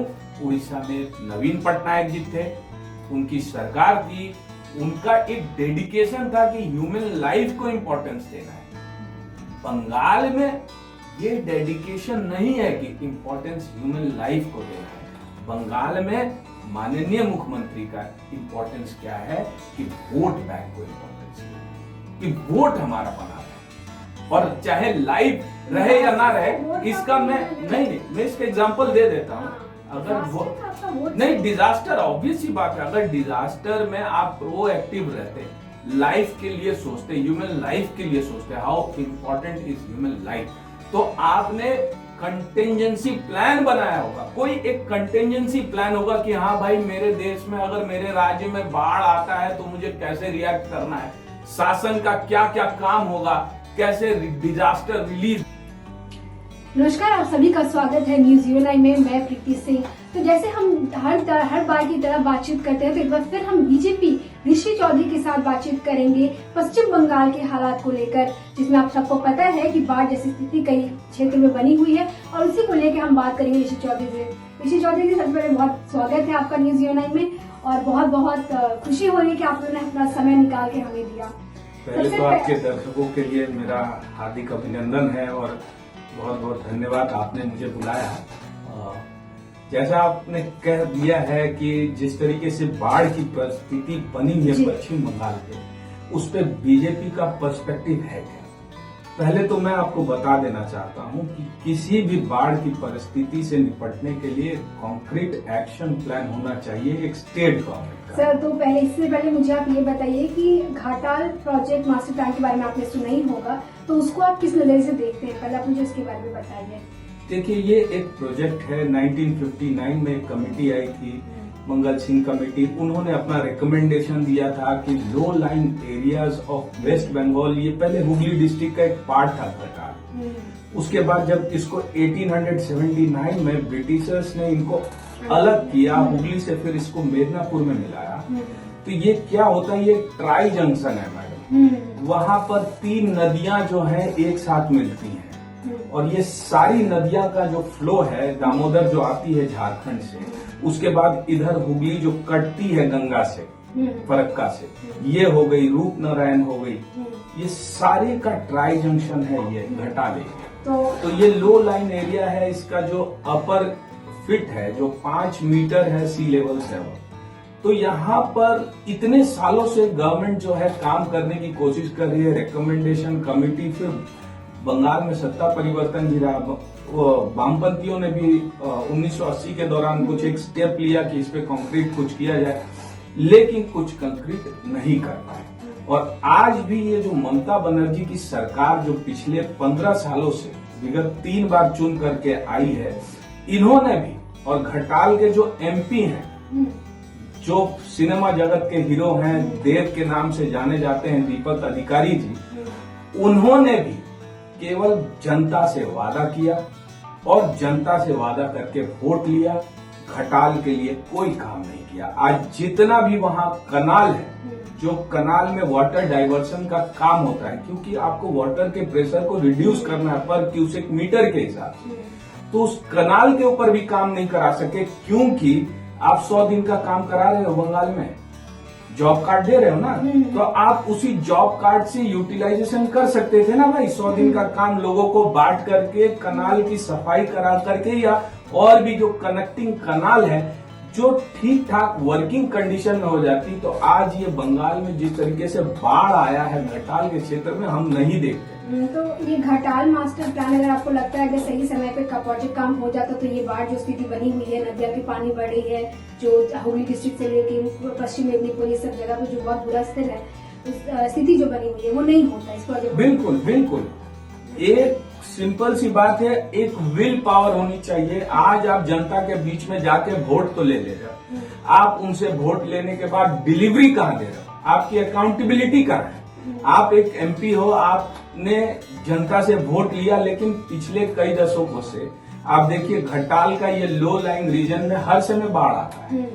Speaker 3: उड़ीसा में नवीन पटनायक जी थे, उनकी सरकार थी, उनका एक डेडिकेशन था कि ह्यूमन लाइफ को इंपॉर्टेंस देना है। बंगाल में ये डेडिकेशन नहीं है कि इंपॉर्टेंस ह्यूमन लाइफ को देना है। बंगाल में माननीय मुख्यमंत्री का इंपॉर्टेंस क्या है कि वोट बैंक को इंपॉर्टेंस है, कि वोट हमारा बना रहे, और चाहे लाइफ रहे या ना रहे, इसका मैं इसका एग्जांपल दे देता हूँ। अगर वो नहीं, डिजास्टर ऑब्वियस सी बात है, अगर डिजास्टर में आप प्रोएक्टिव रहते, लाइफ के लिए सोचते, ह्यूमन लाइफ के लिए सोचते, how important is human life, तो आपने कंटिजेंसी प्लान बनाया होगा। कोई एक कंटिजेंसी प्लान होगा कि हाँ भाई मेरे देश में अगर मेरे राज्य में बाढ़ आता है तो मुझे कैसे रिएक्ट करना है, शासन का क्या क्या काम होगा, कैसे डिजास्टर रिलीफ।
Speaker 1: नमस्कार, आप सभी का स्वागत है न्यूज यूएनआई में। मैं प्रीति सिंह। तो जैसे हम हर बार की तरह बातचीत करते हैं, तो एक बार फिर हम बीजेपी ऋषि चौधरी के साथ बातचीत करेंगे पश्चिम बंगाल के हालात को लेकर, जिसमें आप सबको पता है कि बाढ़ जैसी स्थिति कई क्षेत्र में बनी हुई है, और उसी को लेकर हम बात करेंगे ऋषि चौधरी से। ऋषि चौधरी जी, सबसे पहले बहुत स्वागत है आपका न्यूज यूएनआई में, और बहुत बहुत खुशी हो रही है कि आपने अपना समय निकाल के हमें दिया।
Speaker 3: पहले तो आपके दर्शकों के लिए मेरा हार्दिक अभिनंदन है और बहुत बहुत धन्यवाद, आपने मुझे बुलाया। जैसा आपने कह दिया है कि जिस तरीके से बाढ़ की परिस्थिति बनी है पश्चिम बंगाल पे, उस पे बीजेपी का पर्सपेक्टिव है क्या? पहले तो मैं आपको बता देना चाहता हूं कि किसी भी बाढ़ की परिस्थिति से निपटने के लिए कॉन्क्रीट एक्शन प्लान होना चाहिए एक स्टेट गवर्नमेंट का।
Speaker 1: सर, तो पहले इससे पहले मुझे आप ये बताइए कि घाटाल प्रोजेक्ट मास्टर प्लान के बारे में आपने सुना ही होगा, तो उसको आप किस नजरिए से देखते हैं? पहले आप मुझे उसके बारे में बताइए।
Speaker 3: देखिए, ये एक प्रोजेक्ट है। 1959 में एक कमेटी आई थी, मंगल सिंह कमेटी। उन्होंने अपना रिकमेंडेशन दिया था कि low line areas of West Bengal, ये पहले हुगली डिस्ट्रिक्ट का एक पार्ट था घाटाल। उसके बाद जब इसको 1879 में ब्रिटिशर्स ने इनको अलग किया हुगली से, फिर इसको मेदिनीपुर में मिलाया। तो ये क्या होता है, ये ट्राई जंक्शन है मैडम। वहां पर 3 नदियां जो है एक साथ मिलती हैं, और ये सारी नदियां का जो फ्लो है, दामोदर जो आती है झारखंड से, उसके बाद इधर हुगली जो कटती है गंगा से, फरक्का से, ये हो गई, रूपनारायण हो गई, ये सारे का ट्राई जंक्शन है ये घाटाल एरिया। तो ये लो लाइन एरिया है। इसका जो अपर फिट है जो 5 मीटर है सी लेवल से। तो यहाँ पर इतने सालों से गवर्नमेंट जो है काम करने की कोशिश कर रही है, रिकमेंडेशन कमेटी, फिर बंगाल में सत्ता परिवर्तन भी रहा, वामपंथियों ने भी 1980 के दौरान कुछ एक स्टेप लिया कि इस पे कंक्रीट कुछ किया जाए, लेकिन कुछ कंक्रीट नहीं कर पाए। और आज भी ये जो ममता बनर्जी की सरकार जो पिछले 15 सालों से विगत 3 बार चुन करके आई है, इन्होंने भी, और घटाल के जो एमपी हैं, जो सिनेमा जगत के हीरो हैं, देव के नाम से जाने जाते हैं, दीपक अधिकारी जी, उन्होंने भी केवल जनता से वादा किया और जनता से वादा करके वोट लिया, घटाल के लिए कोई काम नहीं किया। आज जितना भी वहां कनाल है, जो कनाल में वाटर डाइवर्सन का काम होता है, क्योंकि आपको वाटर के प्रेशर को रिड्यूस करना है पर क्यूसेक मीटर के हिसाब से, तो उस कनाल के ऊपर भी काम नहीं करा सके, क्योंकि आप 100 दिन का काम करा रहे हो बंगाल में, जॉब कार्ड दे रहे हो ना, तो आप उसी जॉब कार्ड से यूटिलाइजेशन कर सकते थे ना भाई। 100 दिन का काम लोगों को बांट करके कनाल की सफाई करा करके, या और भी जो कनेक्टिंग कनाल है जो ठीक ठाक वर्किंग कंडीशन में हो जाती, तो आज ये बंगाल में जिस तरीके से बाढ़ आया है घटाल के क्षेत्र में, हम नहीं देखते।
Speaker 1: तो ये घटाल मास्टर प्लान, अगर आपको लगता है अगर सही समय पे प्रोजेक्ट काम हो जाता तो ये बाढ़ जो स्थिति बनी हुई है, नदियां की पानी बढ़ रही है, जो हुगली डिस्ट्रिक्ट से लेके पश्चिम मेदिनीपुर, ये सब जगह पे जो बहुत बुरा स्थिति है, उस स्थिति जो बनी हुई है वो नहीं होता इस प्रोजेक्ट।
Speaker 3: बिल्कुल बिल्कुल, एक सिंपल सी बात है, एक विल पावर होनी चाहिए। आज आप जनता के बीच में जाके वोट तो ले रहे हो, आप उनसे वोट लेने के बाद डिलीवरी कहाँ दे रहे हो, आपकी अकाउंटेबिलिटी कहाँ है? आप एक एमपी हो, आपने जनता से वोट लिया, लेकिन पिछले कई दशकों से आप देखिए घटाल का ये लो लाइंग रीजन में हर समय बाढ़ आता है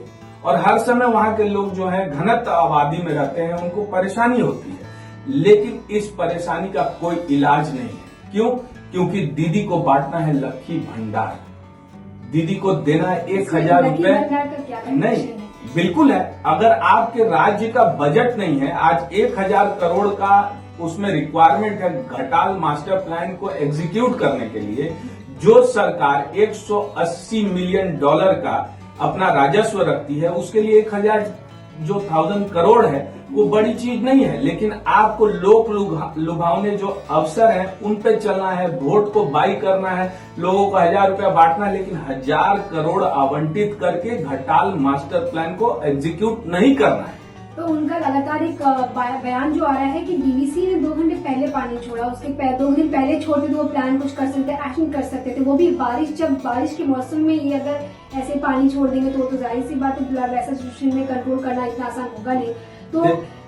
Speaker 3: और हर समय वहां के लोग जो है घनत्व आबादी में रहते हैं, उनको परेशानी होती है, लेकिन इस परेशानी का कोई इलाज नहीं है। क्यों? क्योंकि दीदी को बांटना है लक्ष्मी भंडार, दीदी को देना है 1000 रुपए नहीं, बिल्कुल है। अगर आपके राज्य का बजट नहीं है, आज 1000 करोड़ का उसमें रिक्वायरमेंट है घटाल मास्टर प्लान को एग्जीक्यूट करने के लिए, जो सरकार 180 मिलियन डॉलर का अपना राजस्व रखती है, उसके लिए 1000 करोड़ है वो बड़ी चीज नहीं है। लेकिन आपको लोक लुभावने जो अवसर है उन पे चलना है, वोट को बाई करना है, लोगों को 1000 रुपया बांटना है, लेकिन 1000 करोड़ आवंटित करके घटाल मास्टर प्लान को एग्जीक्यूट नहीं करना है।
Speaker 1: तो उनका लगातार एक बयान जो आ रहा है कि डीवीसी ने 2 घंटे पहले पानी छोड़ा, उसके 2 दिन पहले छोड़ते तो वो प्लान कुछ कर सकते, एक्शन कर सकते थे, वो भी जब बारिश के मौसम में ये अगर ऐसे पानी छोड़ देंगे तो जाहिर सी बात है वैसा सिचुएशन में कंट्रोल करना इतना आसान होगा नहीं। तो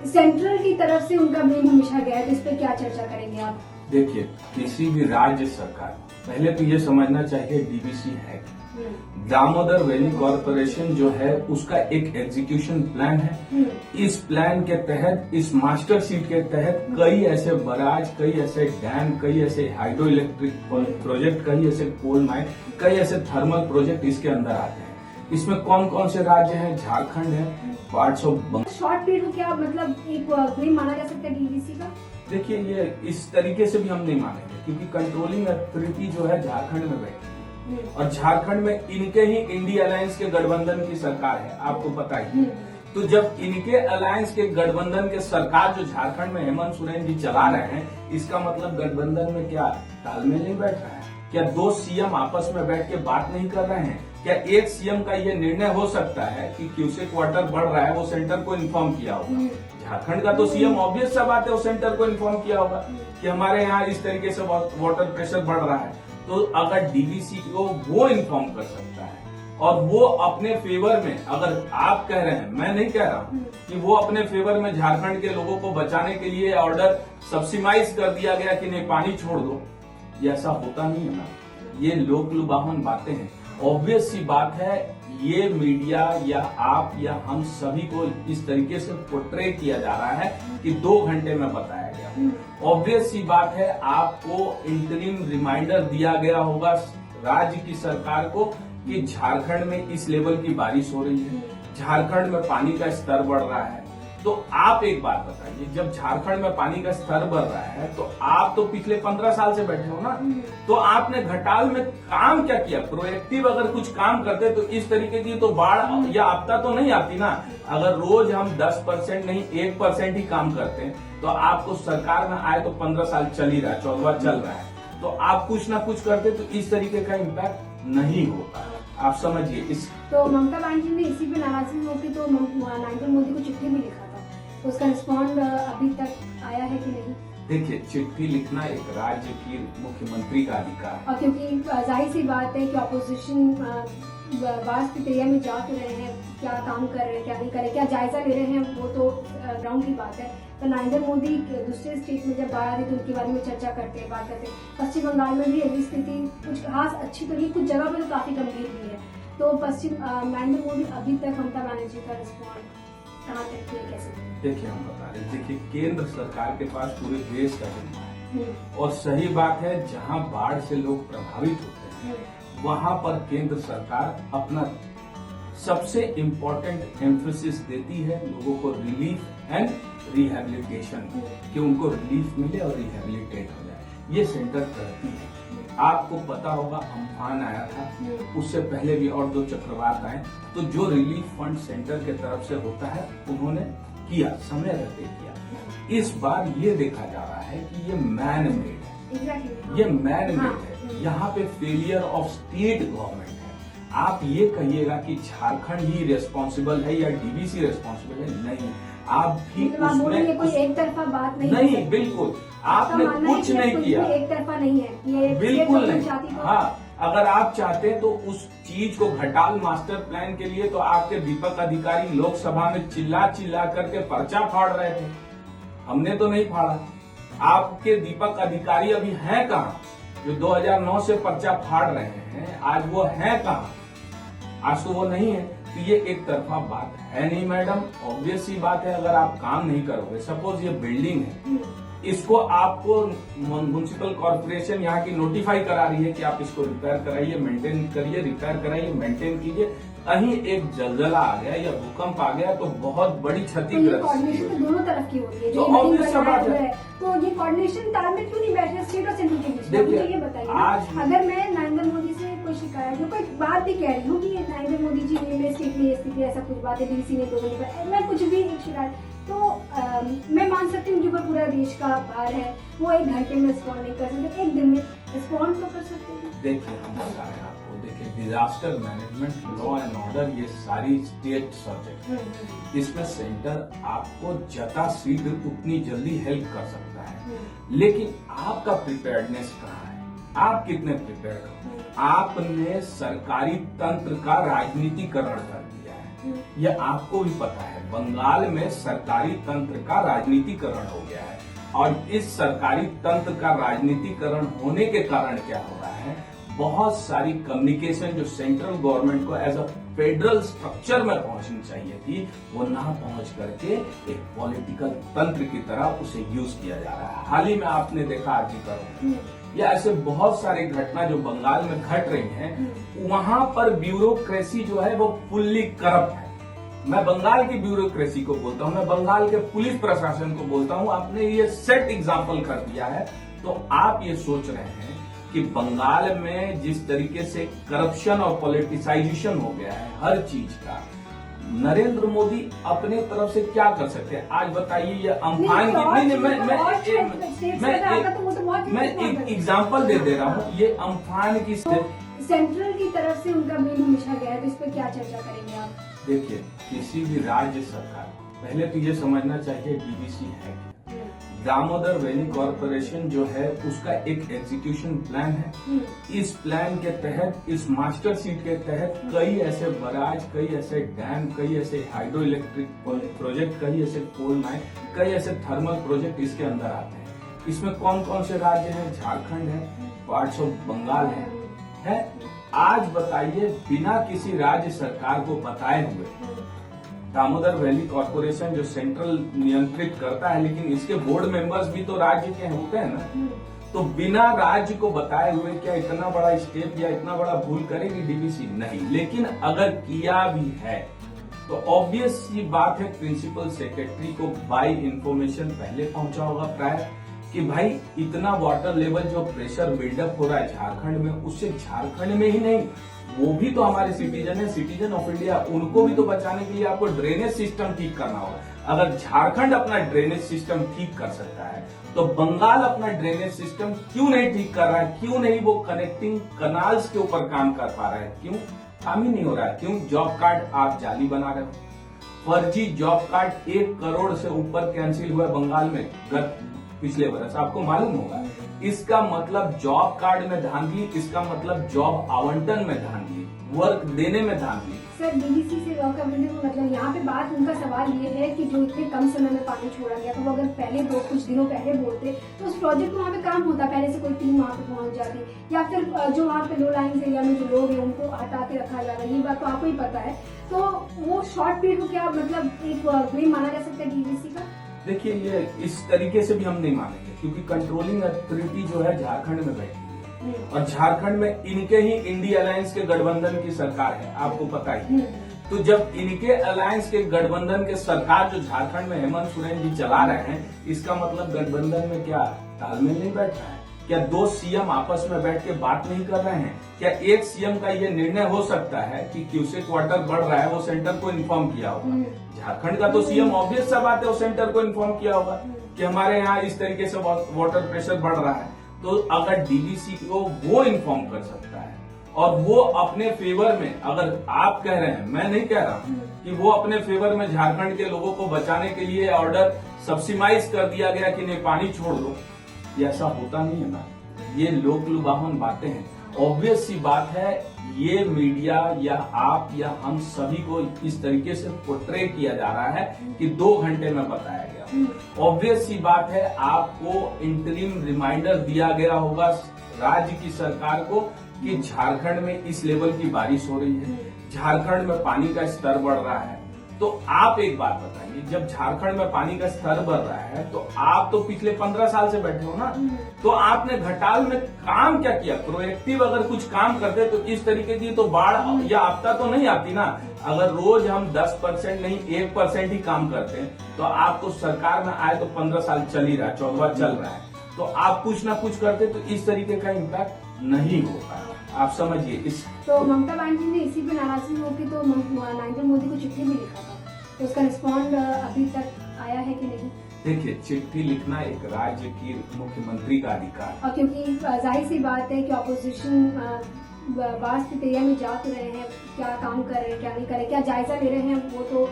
Speaker 1: सेंट्रल की तरफ से उनका ब्लेम हमेशा गया है, तो इस पर क्या चर्चा करेंगे आप?
Speaker 3: देखिए, किसी भी राज्य सरकार पहले तो ये समझना चाहिए डीवीसी है, दामोदर वैली कॉरपोरेशन जो है उसका एक एग्जीक्यूशन प्लान है। इस प्लान के तहत, इस मास्टर शीट के तहत कई ऐसे बराज, कई ऐसे डैम, कई ऐसे हाइड्रो इलेक्ट्रिक प्रोजेक्ट, कई ऐसे कोल माइन, कई ऐसे थर्मल प्रोजेक्ट इसके अंदर आते हैं। इसमें कौन कौन से राज्य हैं? झारखंड है, पार्ट्स ऑफ
Speaker 1: शॉर्ट पीरियड क्या मतलब एक ब्लेम माना जा सकता है डीवीसी का?
Speaker 3: देखिए, ये इस तरीके से भी हम नहीं मानेंगे, क्योंकि कंट्रोलिंग अथॉरिटी जो है झारखंड में बैठी है और झारखंड में इनके ही इंडिया अलायंस के गठबंधन की सरकार है, आपको पता ही। तो जब इनके अलायंस के गठबंधन के सरकार जो झारखंड में हेमंत सोरेन जी चला रहे हैं, इसका मतलब गठबंधन में क्या तालमेल नहीं बैठ रहा है? क्या 2 सीएम आपस में बैठ के बात नहीं कर रहे हैं? क्या एक सीएम का ये निर्णय हो सकता है कि क्यूसेक वाटर बढ़ रहा है, वो सेंटर को इन्फॉर्म किया होगा? झारखंड का तो सीएम ऑब्वियस सा बात है, वो सेंटर को इन्फॉर्म किया होगा कि हमारे यहाँ इस तरीके से वाटर प्रेशर बढ़ रहा है। तो अगर डीवीसी को वो इन्फॉर्म कर सकता है और वो अपने फेवर में, अगर आप कह रहे हैं, मैं नहीं कह रहा हूं कि वो अपने फेवर में झारखंड के लोगों को बचाने के लिए ऑर्डर सब्सिडाइज कर दिया गया कि नहीं पानी छोड़ दो, ये ऐसा होता नहीं है ना। ये लोक लुभावन बातें हैं। ऑब्वियस सी बात है, ये मीडिया या आप या हम सभी को इस तरीके से पोर्ट्रे किया जा रहा है कि 2 घंटे में बताया गया। ऑब्वियस सी बात है, आपको इंटरिम रिमाइंडर दिया गया होगा राज्य की सरकार को कि झारखंड में इस लेवल की बारिश हो रही है, झारखंड में पानी का स्तर बढ़ रहा है। तो आप एक बात बताइए, जब झारखंड में पानी का स्तर बढ़ रहा है तो आप तो पिछले 15 साल से बैठे हो ना, तो आपने घटाल में काम क्या किया? प्रोएक्टिव अगर कुछ काम करते तो इस तरीके की तो बाढ़ या आपदा तो नहीं आती ना। अगर रोज हम 10% नहीं 1% ही काम करते हैं तो आपको सरकार में आए तो 15 साल चल ही रहा है, 14वां चल रहा है, तो आप कुछ ना कुछ करते तो इस तरीके का इम्पैक्ट नहीं होता। आप समझिए इस।
Speaker 1: तो ममता बनर्जी ने इसी पे नाराजगी होकर तो नरेंद्र मोदी को चिट्ठी भी लिखा था, उसका रिस्पॉन्ड अभी तक आया है कि नहीं?
Speaker 3: देखिए, चिट्ठी लिखना एक राज्य की मुख्यमंत्री का अधिकार है।
Speaker 1: और क्योंकि जाहिर सी बात है कि ऑपोजिशन वास्तविक एरिया में जा तो रहे हैं, क्या काम कर रहे हैं, क्या नहीं कर रहे, क्या जायजा ले रहे हैं, वो तो ग्राउंड की बात है। तो नरेंद्र मोदी दूसरे स्टेट में जब बाहर आते तो उनके बारे में चर्चा करते हैं, बात करते हैं। पश्चिम बंगाल में भी अभी स्थिति कुछ खास अच्छी तो नहीं, कुछ जगह पे तो काफी गंभीर भी है। तो नरेंद्र मोदी अभी तक ममता बनर्जी का रिस्पॉन्ड कहाँ तक किया, कैसे?
Speaker 3: देखिए, हम बता रहे, देखिए केंद्र सरकार के पास पूरे देश का जिम्मा है, और सही बात है, जहाँ बाढ़ से लोग प्रभावित होते हैं वहां पर केंद्र सरकार अपना सबसे इम्पोर्टेंट एम्फेसिस देती है लोगों को रिलीफ एंड रिहैबिलिटेशन, कि उनको रिलीफ मिले और रिहैबिलिटेट हो जाए। ये सेंटर करती है। आपको पता होगा, अम्फान आया था, उससे पहले भी और 2 चक्रवात आए, तो जो रिलीफ फंड सेंटर के तरफ से होता है उन्होंने किया, समय रहते किया। इस बार ये देखा जा रहा है कि ये मैन मेड है, ये मैन मेड है। यहाँ पे फेलियर ऑफ स्टेट गवर्नमेंट है। आप ये कहिएगा कि झारखंड ही रिस्पॉन्सिबल है या डीवीसी रिस्पॉन्सिबल है, नहीं। आप भी उसमें
Speaker 1: कोई एक तरफा बात
Speaker 3: नहीं, बिल्कुल आपने कुछ नहीं किया,
Speaker 1: एक तरफा नहीं है ये,
Speaker 3: बिल्कुल नहीं। हाँ, अगर आप चाहते तो उस चीज को, घटाल मास्टर प्लान के लिए तो आपके दीपक अधिकारी लोकसभा में चिल्ला चिल्ला करके पर्चा फाड़ रहे थे, हमने तो नहीं फाड़ा। आपके दीपक अधिकारी अभी हैं कहाँ, जो 2009 से पर्चा फाड़ रहे हैं, आज वो हैं कहाँ? आज तो वो नहीं है। तो ये एक तरफा बात है नहीं मैडम, ऑब्वियस सी बात है। अगर आप काम नहीं करोगे, सपोज ये बिल्डिंग है, इसको आपको म्युनिसिपल कॉर्पोरेशन यहाँ की नोटिफाई करा रही है कि आप इसको रिपेयर कराइए, मेंटेन करिए, रिपेयर कराइए, मेंटेन कीजिए। कहीं एक जलजला आ गया या भूकंप आ गया तो बहुत बड़ी क्षतिग्रस्त।
Speaker 1: कोऑर्डिनेशन तो दोनों तरफ की होती है,
Speaker 3: तो ऑब्वियस बात है।
Speaker 1: तो ये कोऑर्डिनेशन तालमेल क्यों नहीं बैठ रहे स्टेट और सेंट्रल के बीच?
Speaker 3: देखिए,
Speaker 1: मुझे ये बताइए, अगर मैं नरेंद्र मोदी से कोई शिकायत हो, कोई बात भी कह रही हूँ कि नरेंद्र मोदी जी ने स्टेट में ये स्थिति, ऐसा कुछ बात है, डीसी ने 2 घंटे पर, मैं कुछ भी एक शिकायत, तो मैं मान सकती हूँ जो पूरा देश का भार है, वो 1 घंटे में रिस्पॉन्ड नहीं कर सकते, 1 दिन में रिस्पॉन्ड तो कर सकते हैं।
Speaker 3: देखिए, हम बता रहे हैं आपको, देखिए disaster management, law and order, ये सारी स्टेट सब्जेक्ट, इसमें सेंटर आपको जता शीघ्र उतनी जल्दी हेल्प कर सकता है, लेकिन आपका प्रिपेयर्डनेस कहाँ है? आप कितने प्रिपेयर्ड हो? आपने सरकारी तंत्र का राजनीतिकरण कर दिया है, यह आपको भी पता है। बंगाल में सरकारी तंत्र का राजनीतिकरण हो गया है, और इस सरकारी तंत्र का राजनीतिकरण होने के कारण क्या हो रहा है, बहुत सारी कम्युनिकेशन जो सेंट्रल गवर्नमेंट को एज अ फेडरल स्ट्रक्चर में पहुंचनी चाहिए थी, वो ना पहुंच करके एक पॉलिटिकल तंत्र की तरह उसे यूज किया जा रहा है। हाल ही में आपने देखा आर्टिकल, या ऐसे बहुत सारे घटना जो बंगाल में घट रही हैं, वहां पर ब्यूरोक्रेसी जो है वो फुल्ली करप्ट है। मैं बंगाल की ब्यूरोक्रेसी को बोलता हूं, मैं बंगाल के पुलिस प्रशासन को बोलता हूं। आपने ये सेट एग्जाम्पल कर दिया है, तो आप ये सोच रहे हैं कि बंगाल में जिस तरीके से करप्शन और पॉलिटिसाइजेशन हो गया है हर चीज का, नरेंद्र मोदी अपने तरफ से क्या कर सकते हैं? आज बताइए, ये अम्फान की, मैं एक एग्जाम्पल दे रहा हूँ, ये अम्फान की
Speaker 1: सेंट्रल की तरफ से उनका बिल बिछा गया है, तो इस पर क्या चर्चा करेंगे आप?
Speaker 3: देखिए, किसी भी राज्य सरकार, पहले तो ये समझना चाहिए डीवीसी है क्या। दामोदर वैली कॉर्पोरेशन जो है उसका एक एग्जीक्यूशन प्लान है। इस प्लान के तहत, इस मास्टर शीट के तहत कई ऐसे बराज, कई ऐसे डैम, कई ऐसे हाइड्रो इलेक्ट्रिक प्रोजेक्ट, कई ऐसे कोल माइन, कई ऐसे थर्मल प्रोजेक्ट इसके अंदर आते हैं। इसमें कौन कौन से राज्य हैं? झारखंड है, पार्ट्स ऑफ बंगाल है। आज बताइए, बिना किसी राज्य सरकार को बताए हुए दामोदर वैली कॉर्पोरेशन जो सेंट्रल नियंत्रित करता है, लेकिन इसके बोर्ड मेंबर्स भी तो राज्य के होते हैं ना, तो बिना राज्य को बताए हुए क्या इतना बड़ा स्टेप या इतना बड़ा भूल करेगी डीवीसी? नहीं। लेकिन अगर किया भी है तो ऑब्वियस सी बात है, प्रिंसिपल सेक्रेटरी को बाय इंफॉर्मेशन पहले पहुंचा होगा प्रायर, कि भाई इतना वाटर लेवल जो प्रेशर बिल्डअप हो रहा है झारखंड में, उससे झारखंड में ही नहीं, वो भी तो हमारे सिटीजन है, सिटीजन ऑफ इंडिया, उनको भी तो बचाने के लिए आपको ड्रेनेज सिस्टम ठीक करना होगा। अगर झारखंड अपना ड्रेनेज सिस्टम ठीक कर सकता है, तो बंगाल अपना ड्रेनेज सिस्टम क्यों नहीं ठीक कर रहा है? क्यों नहीं वो कनेक्टिंग कनाल्स के ऊपर काम कर पा रहा है? क्यों काम ही नहीं हो रहा है? क्यों जॉब कार्ड आप जाली बना रहे हो? फर्जी जॉब कार्ड 1 करोड़ से ऊपर कैंसिल हुआ बंगाल में पिछले वर्ष, आपको मालूम होगा। इसका मतलब जॉब कार्ड में धांधली, इसका मतलब जॉब आवंटन में धांधली, वर्क देने में धांधली।
Speaker 1: सर डीवीसी से वर्क करने को मतलब यहाँ पे बात उनका सवाल ये है कि जो इतने कम समय में पानी छोड़ा गया, तो वो अगर पहले कुछ दिनों पहले बोलते तो उस प्रोजेक्ट में वहाँ पे काम होता, पहले से कोई टीम वहाँ पे पहुँच जाती, या फिर जो वहाँ पे लो लाइन एरिया में जो लोग हैं उनको हटा के रखा जाता। ये बात तो आपको ही पता है, तो वो शॉर्ट पीरियड को क्या मतलब एक ब्लेम माना जा सकता है डीवीसी का?
Speaker 3: देखिए, ये इस तरीके से भी हम नहीं मानेंगे, क्योंकि कंट्रोलिंग अथॉरिटी जो है झारखंड में बैठी है और झारखंड में इनके ही इंडिया अलायंस के गठबंधन की सरकार है, आपको पता ही है। तो जब इनके अलायंस के गठबंधन के सरकार जो झारखंड में हेमंत सोरेन जी चला रहे हैं, इसका मतलब गठबंधन में क्या तालमेल नहीं बैठ रहा है? क्या 2 सीएम आपस में बैठ के बात नहीं कर रहे हैं? क्या एक सीएम का ये निर्णय हो सकता है कि क्यूसेक वाटर बढ़ रहा है, वो सेंटर को इन्फॉर्म किया होगा? झारखंड का तो सीएम ऑब्वियस सा बात है, वो सेंटर को इन्फॉर्म किया होगा कि हमारे यहाँ इस तरीके से वाटर प्रेशर बढ़ रहा है। तो अगर डीवीसी को वो इन्फॉर्म कर सकता है और वो अपने फेवर में, अगर आप कह रहे हैं, मैं नहीं कह रहा हूं कि वो अपने फेवर में झारखंड के लोगों को बचाने के लिए ऑर्डर सब्सिमाइज कर दिया गया कि नहीं पानी छोड़ दो, ये ऐसा होता नहीं है ना। ये लोक लुभावन बातें हैं। ऑब्वियस सी बात है, ये मीडिया या आप या हम सभी को इस तरीके से पोर्ट्रे किया जा रहा है कि 2 घंटे में बताया गया। ऑब्वियस सी बात है, आपको इंटरिम रिमाइंडर दिया गया होगा राज्य की सरकार को कि झारखंड में इस लेवल की बारिश हो रही है, झारखंड में पानी का स्तर बढ़ रहा है। तो आप एक बात बताइए, जब झारखंड में पानी का स्तर बढ़ रहा है तो आप तो पिछले 15 साल से बैठे हो ना, तो आपने घटाल में काम क्या किया? प्रोएक्टिव अगर कुछ काम करते तो इस तरीके की तो बाढ़ या आपदा तो नहीं आती ना। अगर रोज हम 10% नहीं 1% ही काम करते हैं तो आपको सरकार में आए तो 15 साल चल ही रहा है, 14वां चल रहा है, तो आप कुछ ना कुछ करते तो इस तरीके का इम्पैक्ट नहीं होता। आप समझिए इस
Speaker 1: तो ममता बनर्जी ने इसी पे नाराजगी होगी तो नरेंद्र मोदी को चिट्ठी भी लिखा था, तो उसका रिस्पॉन्ड अभी तक आया है कि नहीं?
Speaker 3: देखिए, चिट्ठी लिखना एक राज्य की मुख्यमंत्री का अधिकार है,
Speaker 1: और क्योंकि जाहिर सी बात है कि ऑपोजिशन बाहर स्थित एरिया में जा तो रहे हैं, क्या काम कर रहे हैं क्या नहीं कर रहे, क्या जायजा ले रहे हैं, वो तो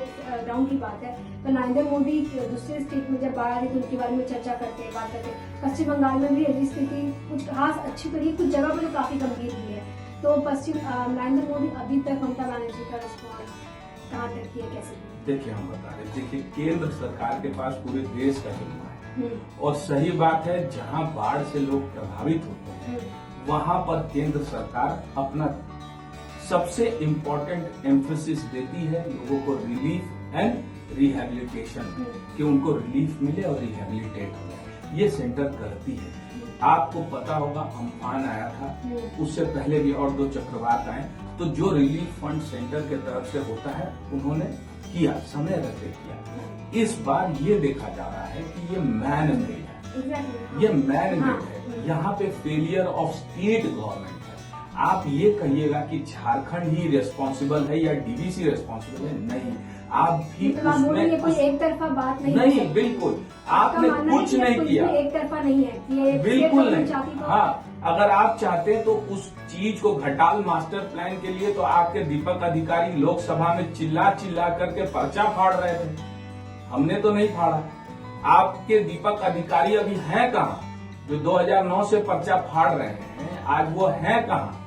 Speaker 1: ग्राउंड की बात है। तो नरेंद्र मोदी दूसरे स्टेट में जब बाढ़ आ रही तो उनके बारे में चर्चा करते हैं, बात करते हैं। पश्चिम बंगाल में भी ऐसी स्थिति कुछ खास अच्छी तो नहीं, कुछ जगह पर तो काफी गंभीर भी है। तो नरेंद्र मोदी अभी तक ममता बनर्जी का रिस्पॉन्स कहाँ तक किया, कैसे?
Speaker 3: देखिए, हम बता रहे, देखिए केंद्र सरकार के पास पूरे देश का जिम्मा है और सही बात है, जहाँ बाढ़ से लोग प्रभावित होते हैं वहां पर केंद्र सरकार अपना सबसे इम्पोर्टेंट एम्फेसिस देती है लोगों को रिलीफ एंड रिहेबिलिटेशन, कि उनको रिलीफ मिले और रिहेबिलिटेट हो जाए, ये सेंटर करती है। आपको पता होगा अम्फान आया था, उससे पहले भी और 2 चक्रवात आए, तो जो रिलीफ फंड सेंटर के तरफ से होता है उन्होंने किया, समय रहते किया। इस बार ये देखा जा रहा है कि ये मैन मेड है, ये मैन मेड है, यहाँ पे फेलियर ऑफ स्टेट गवर्नमेंट है। आप ये कहिएगा कि झारखंड ही रिस्पॉन्सिबल है या डीवीसी रिस्पॉन्सिबल है, नहीं। आप भी उसमें
Speaker 1: कोई एक तरफा बात
Speaker 3: नहीं, बिल्कुल आपने कुछ नहीं किया,
Speaker 1: एक तरफा नहीं है, ये
Speaker 3: बिल्कुल नहीं। हाँ, अगर आप चाहते तो उस चीज को घटाल मास्टर प्लान के लिए तो आपके दीपक अधिकारी लोकसभा में चिल्ला चिल्ला करके पर्चा फाड़ रहे थे, हमने तो नहीं फाड़ा। आपके दीपक अधिकारी अभी हैं कहाँ जो 2009 से पर्चा फाड़ रहे हैं? आज वो हैं कहाँ?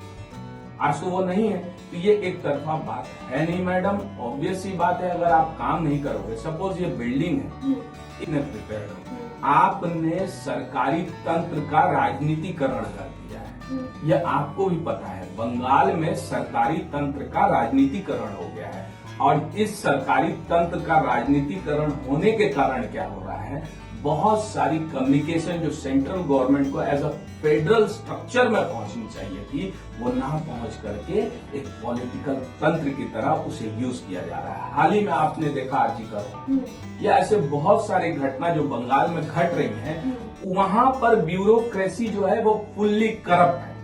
Speaker 3: आज तो वो नहीं है। तो ये एक तरफा बात है नहीं मैडम, ऑब्वियस सी बात है। अगर आप काम नहीं करोगे, सपोज ये बिल्डिंग है, इन्हें प्रिपेयर हो, आपने सरकारी तंत्र का राजनीतिकरण कर दिया है, ये आपको भी पता है। बंगाल में सरकारी तंत्र का राजनीतिकरण हो गया है और इस सरकारी तंत्र का राजनीतिकरण होने के कारण क्या हो रहा है, बहुत सारी कम्युनिकेशन जो सेंट्रल गवर्नमेंट को एज अ फेडरल स्ट्रक्चर में पहुंचनी चाहिए थी, वो ना पहुंच करके एक पॉलिटिकल तंत्र की तरह उसे यूज किया जा रहा है। हाल ही में आपने देखा आर्टिकल, या ऐसे बहुत सारी घटना जो बंगाल में घट रही हैं, वहां पर ब्यूरोक्रेसी जो है वो फुल्ली करप्ट है।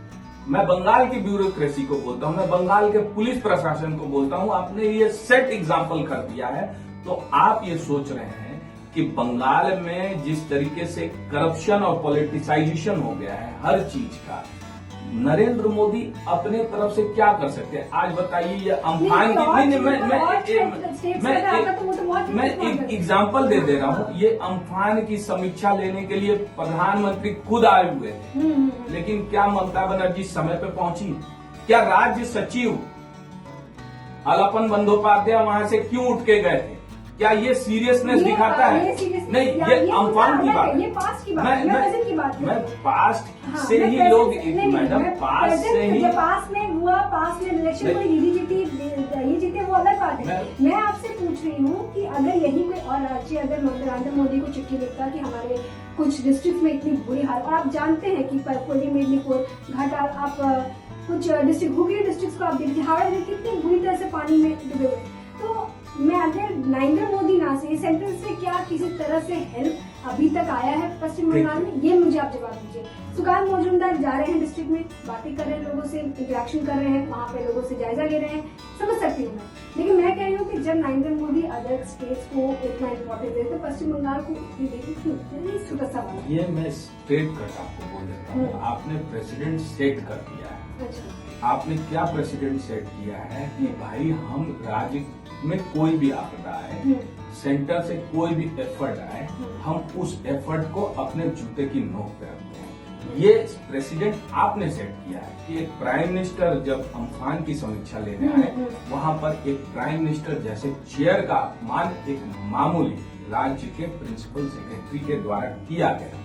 Speaker 3: मैं बंगाल की ब्यूरोक्रेसी को बोलता हूं, मैं बंगाल के पुलिस प्रशासन को बोलता हूं। आपने ये सेट एग्जाम्पल कर दिया है, तो आप ये सोच रहे हैं कि बंगाल में जिस तरीके से करप्शन और पॉलिटिसाइजेशन हो गया है हर चीज का, नरेंद्र मोदी अपने तरफ से क्या कर सकते हैं आज बताइए। ये अम्फान की मैं एक एग्जाम्पल दे रहा हूँ। ये अम्फान की समीक्षा लेने के लिए प्रधानमंत्री खुद आए हुए थे, लेकिन क्या ममता बनर्जी समय पे पहुंची? क्या राज्य सचिव अलपन बंदोपाध्याय वहां से क्यों उठ के गए थे? क्या ये सीरियसनेस दिखाता है? नहीं, ये अम्फान की बात,
Speaker 1: ये पास्ट की बात,
Speaker 3: मैं पास्ट से ही लोग मैडम पास्ट से ही
Speaker 1: पास्ट में हुआ, पास्ट में इलेक्शन कोई ये जीते वो अलग बात है। मैं आपसे पूछ रही हूँ कि अगर यही कोई और राज्य अगर नरेंद्र मोदी को चिट्ठी लिखता कि हमारे कुछ डिस्ट्रिक्ट में इतनी बुरी हालत, और आप जानते हैं कि पलवल, मेदिनीपुर, घाटाल, आप कुछ डिस्ट्रिक्ट हुगली डिस्ट्रिक्ट को आप देखिए, हावड़ा में कितनी बुरी तरह से पानी में डूबे हुए। तो मैं अगर नरेंद्र मोदी ना से सेंट्रल से क्या किसी तरह से हेल्प अभी तक आया है पश्चिम बंगाल में, ये मुझे आप जवाब दीजिए। सुकांत मजूमदार जा रहे हैं डिस्ट्रिक्ट में, बातें कर रहे हैं लोगों से, इंटरेक्शन कर रहे हैं, वहाँ पे लोगों से जायजा ले रहे हैं, समझ सकती हूँ मैं। लेकिन मैं कह रही हूँ कि जब नरेंद्र मोदी अदर स्टेट्स को इतना इम्पोर्टेंस देते तो पश्चिम बंगाल को इतनी देती क्यों? छोटा सा बात,
Speaker 3: ये मैं स्ट्रेट कट आपको बोल देता हूँ। आपने प्रेसिडेंट सेट कर दिया है।
Speaker 1: अच्छा,
Speaker 3: आपने क्या प्रेसिडेंट सेट किया है कि भाई हम राज्य में कोई भी आपदा आए, सेंटर से कोई भी एफर्ट आए, हम उस एफर्ट को अपने जूते की नोक पे रखते हैं। ये प्रेसिडेंट आपने सेट किया है कि एक प्राइम मिनिस्टर जब अम्फान की समीक्षा लेने आए, वहां पर एक प्राइम मिनिस्टर जैसे चेयर का अपमान एक मामूली राज्य के प्रिंसिपल सेक्रेटरी के द्वारा किया गया।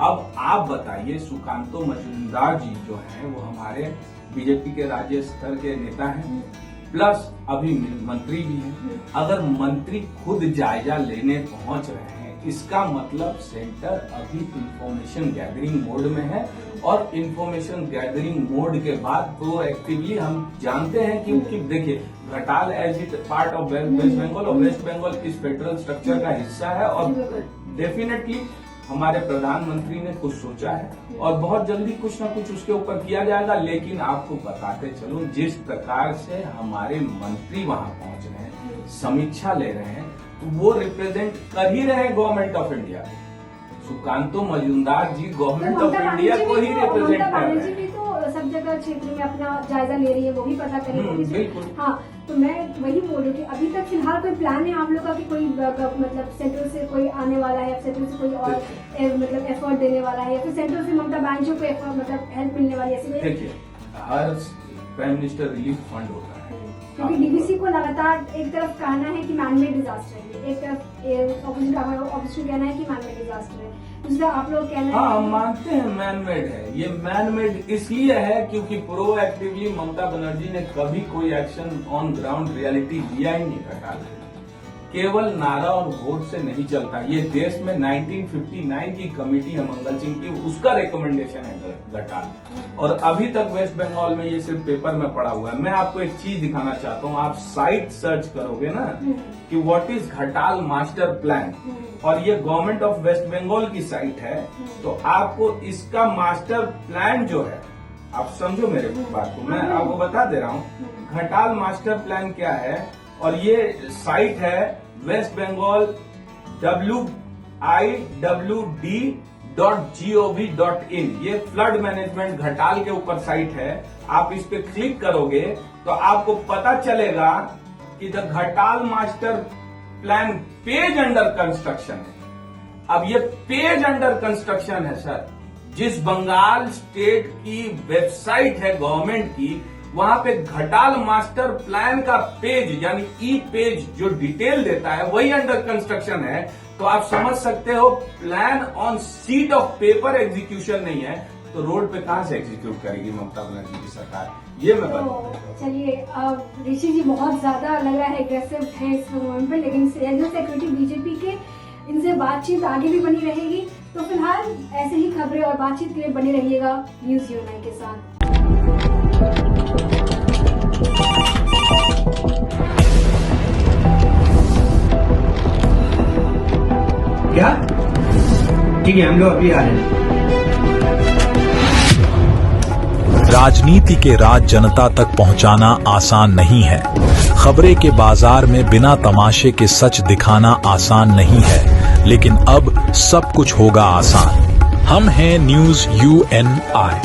Speaker 3: अब आप बताइए, सुकांतो मजूमदार जी जो हैं वो हमारे बीजेपी के राज्य स्तर के नेता हैं, प्लस अभी मंत्री भी हैं। अगर मंत्री खुद जायजा लेने पहुंच रहे हैं, इसका मतलब सेंटर अभी इंफॉर्मेशन गैदरिंग मोड में है, और इंफॉर्मेशन गैदरिंग मोड के बाद प्रोएक्टिवली हम जानते हैं कि देखिए Ghatal as it part of West Bengal, और वेस्ट बंगाल इस फेडरल स्ट्रक्चर का हिस्सा है, और डेफिनेटली हमारे प्रधानमंत्री ने कुछ सोचा है और बहुत जल्दी कुछ ना कुछ उसके ऊपर किया जाएगा। लेकिन आपको बताते चलूं, जिस प्रकार से हमारे मंत्री वहां पहुंच रहे हैं, समीक्षा ले रहे हैं, तो वो रिप्रेजेंट कर ही रहे हैं government of India. Sukanta Majumdar ji government of India को ही रिप्रेजेंट कर रहे हैं।
Speaker 1: सब जगह क्षेत्र में अपना जायजा ले रही है, वो भी पता करेंगे।
Speaker 3: बिल्कुल।
Speaker 1: हाँ, तो मैं वही बोल रही हूँ कि अभी तक फिलहाल कोई प्लान है आप लोग का कि कोई मतलब सेंट्रल से कोई आने वाला है, या सेंट्रल से कोई और मतलब एफर्ट देने वाला है, या फिर सेंट्रल से ममता बनर्जी को एफर्ट मतलब हेल्प मिलने वाली है? ऐसे
Speaker 3: देखिए, हर प्राइम मिनिस्टर रिलीफ फंड होता है,
Speaker 1: क्योंकि डीवीसी को लगातार एक तरफ कहना है कि मैनमेड डिजास्टर है, एक तरफ ऑपोजिशन कहना है कि मैनमेड डिजास्टर है, दूसरा आप लोग कहना है।
Speaker 3: हाँ, हम मानते हैं मैनमेड है। ये मैनमेड इसलिए है क्योंकि प्रोएक्टिवली ममता बनर्जी ने कभी कोई एक्शन ऑन ग्राउंड रियलिटी लिया ही नहीं घटाल। केवल नारा और वोट से नहीं चलता। ये देश में 1959 की कमेटी है मंगल सिंह की, उसका रिकमेंडेशन है घटाल, और अभी तक वेस्ट बंगाल में ये सिर्फ पेपर में पड़ा हुआ है। मैं आपको एक चीज दिखाना चाहता हूँ, आप साइट सर्च करोगे ना कि what is Ghatal master plan, और ये गवर्नमेंट ऑफ वेस्ट बंगाल की साइट है, तो आपको इसका मास्टर प्लान जो है, आप समझो मेरे बात को, मैं आपको बता दे रहा हूँ घटाल मास्टर प्लान क्या है। और ये साइट है वेस्ट बंगाल wiwd.gov.in। ये फ्लड मैनेजमेंट घटाल के ऊपर साइट है। आप इस पे क्लिक करोगे तो आपको पता चलेगा कि the Ghatal master plan page under construction है। अब ये पेज अंडर कंस्ट्रक्शन है सर। जिस बंगाल स्टेट की वेबसाइट है गवर्नमेंट की, वहां पे घटाल मास्टर प्लान का पेज यानी ई पेज जो डिटेल देता है वही अंडर कंस्ट्रक्शन है। तो आप समझ सकते हो, plan on seat of paper execution नहीं है, तो रोड पे कहां से एग्जीक्यूट करेगी ममता बनर्जी की सरकार? ये मैं बता।
Speaker 1: चलिए, ऋषि जी बहुत ज्यादा लग रहा है एग्रेसिव है इस मोमेंट पे, लेकिन नेशनल सेक्रेटरी बीजेपी के, इनसे बातचीत आगे भी बनी रहेगी। तो फिलहाल ऐसे ही खबरें और बातचीत के लिए बने रहिएगा न्यूज यूएनआई के साथ।
Speaker 4: क्या? ठीक है, हम लोग अभी आ रहे हैं।
Speaker 5: राजनीति के राज जनता तक पहुंचाना आसान नहीं है। खबरें के बाजार में बिना तमाशे के सच दिखाना आसान नहीं है, लेकिन अब सब कुछ होगा आसान। हम हैं न्यूज यूएनआई।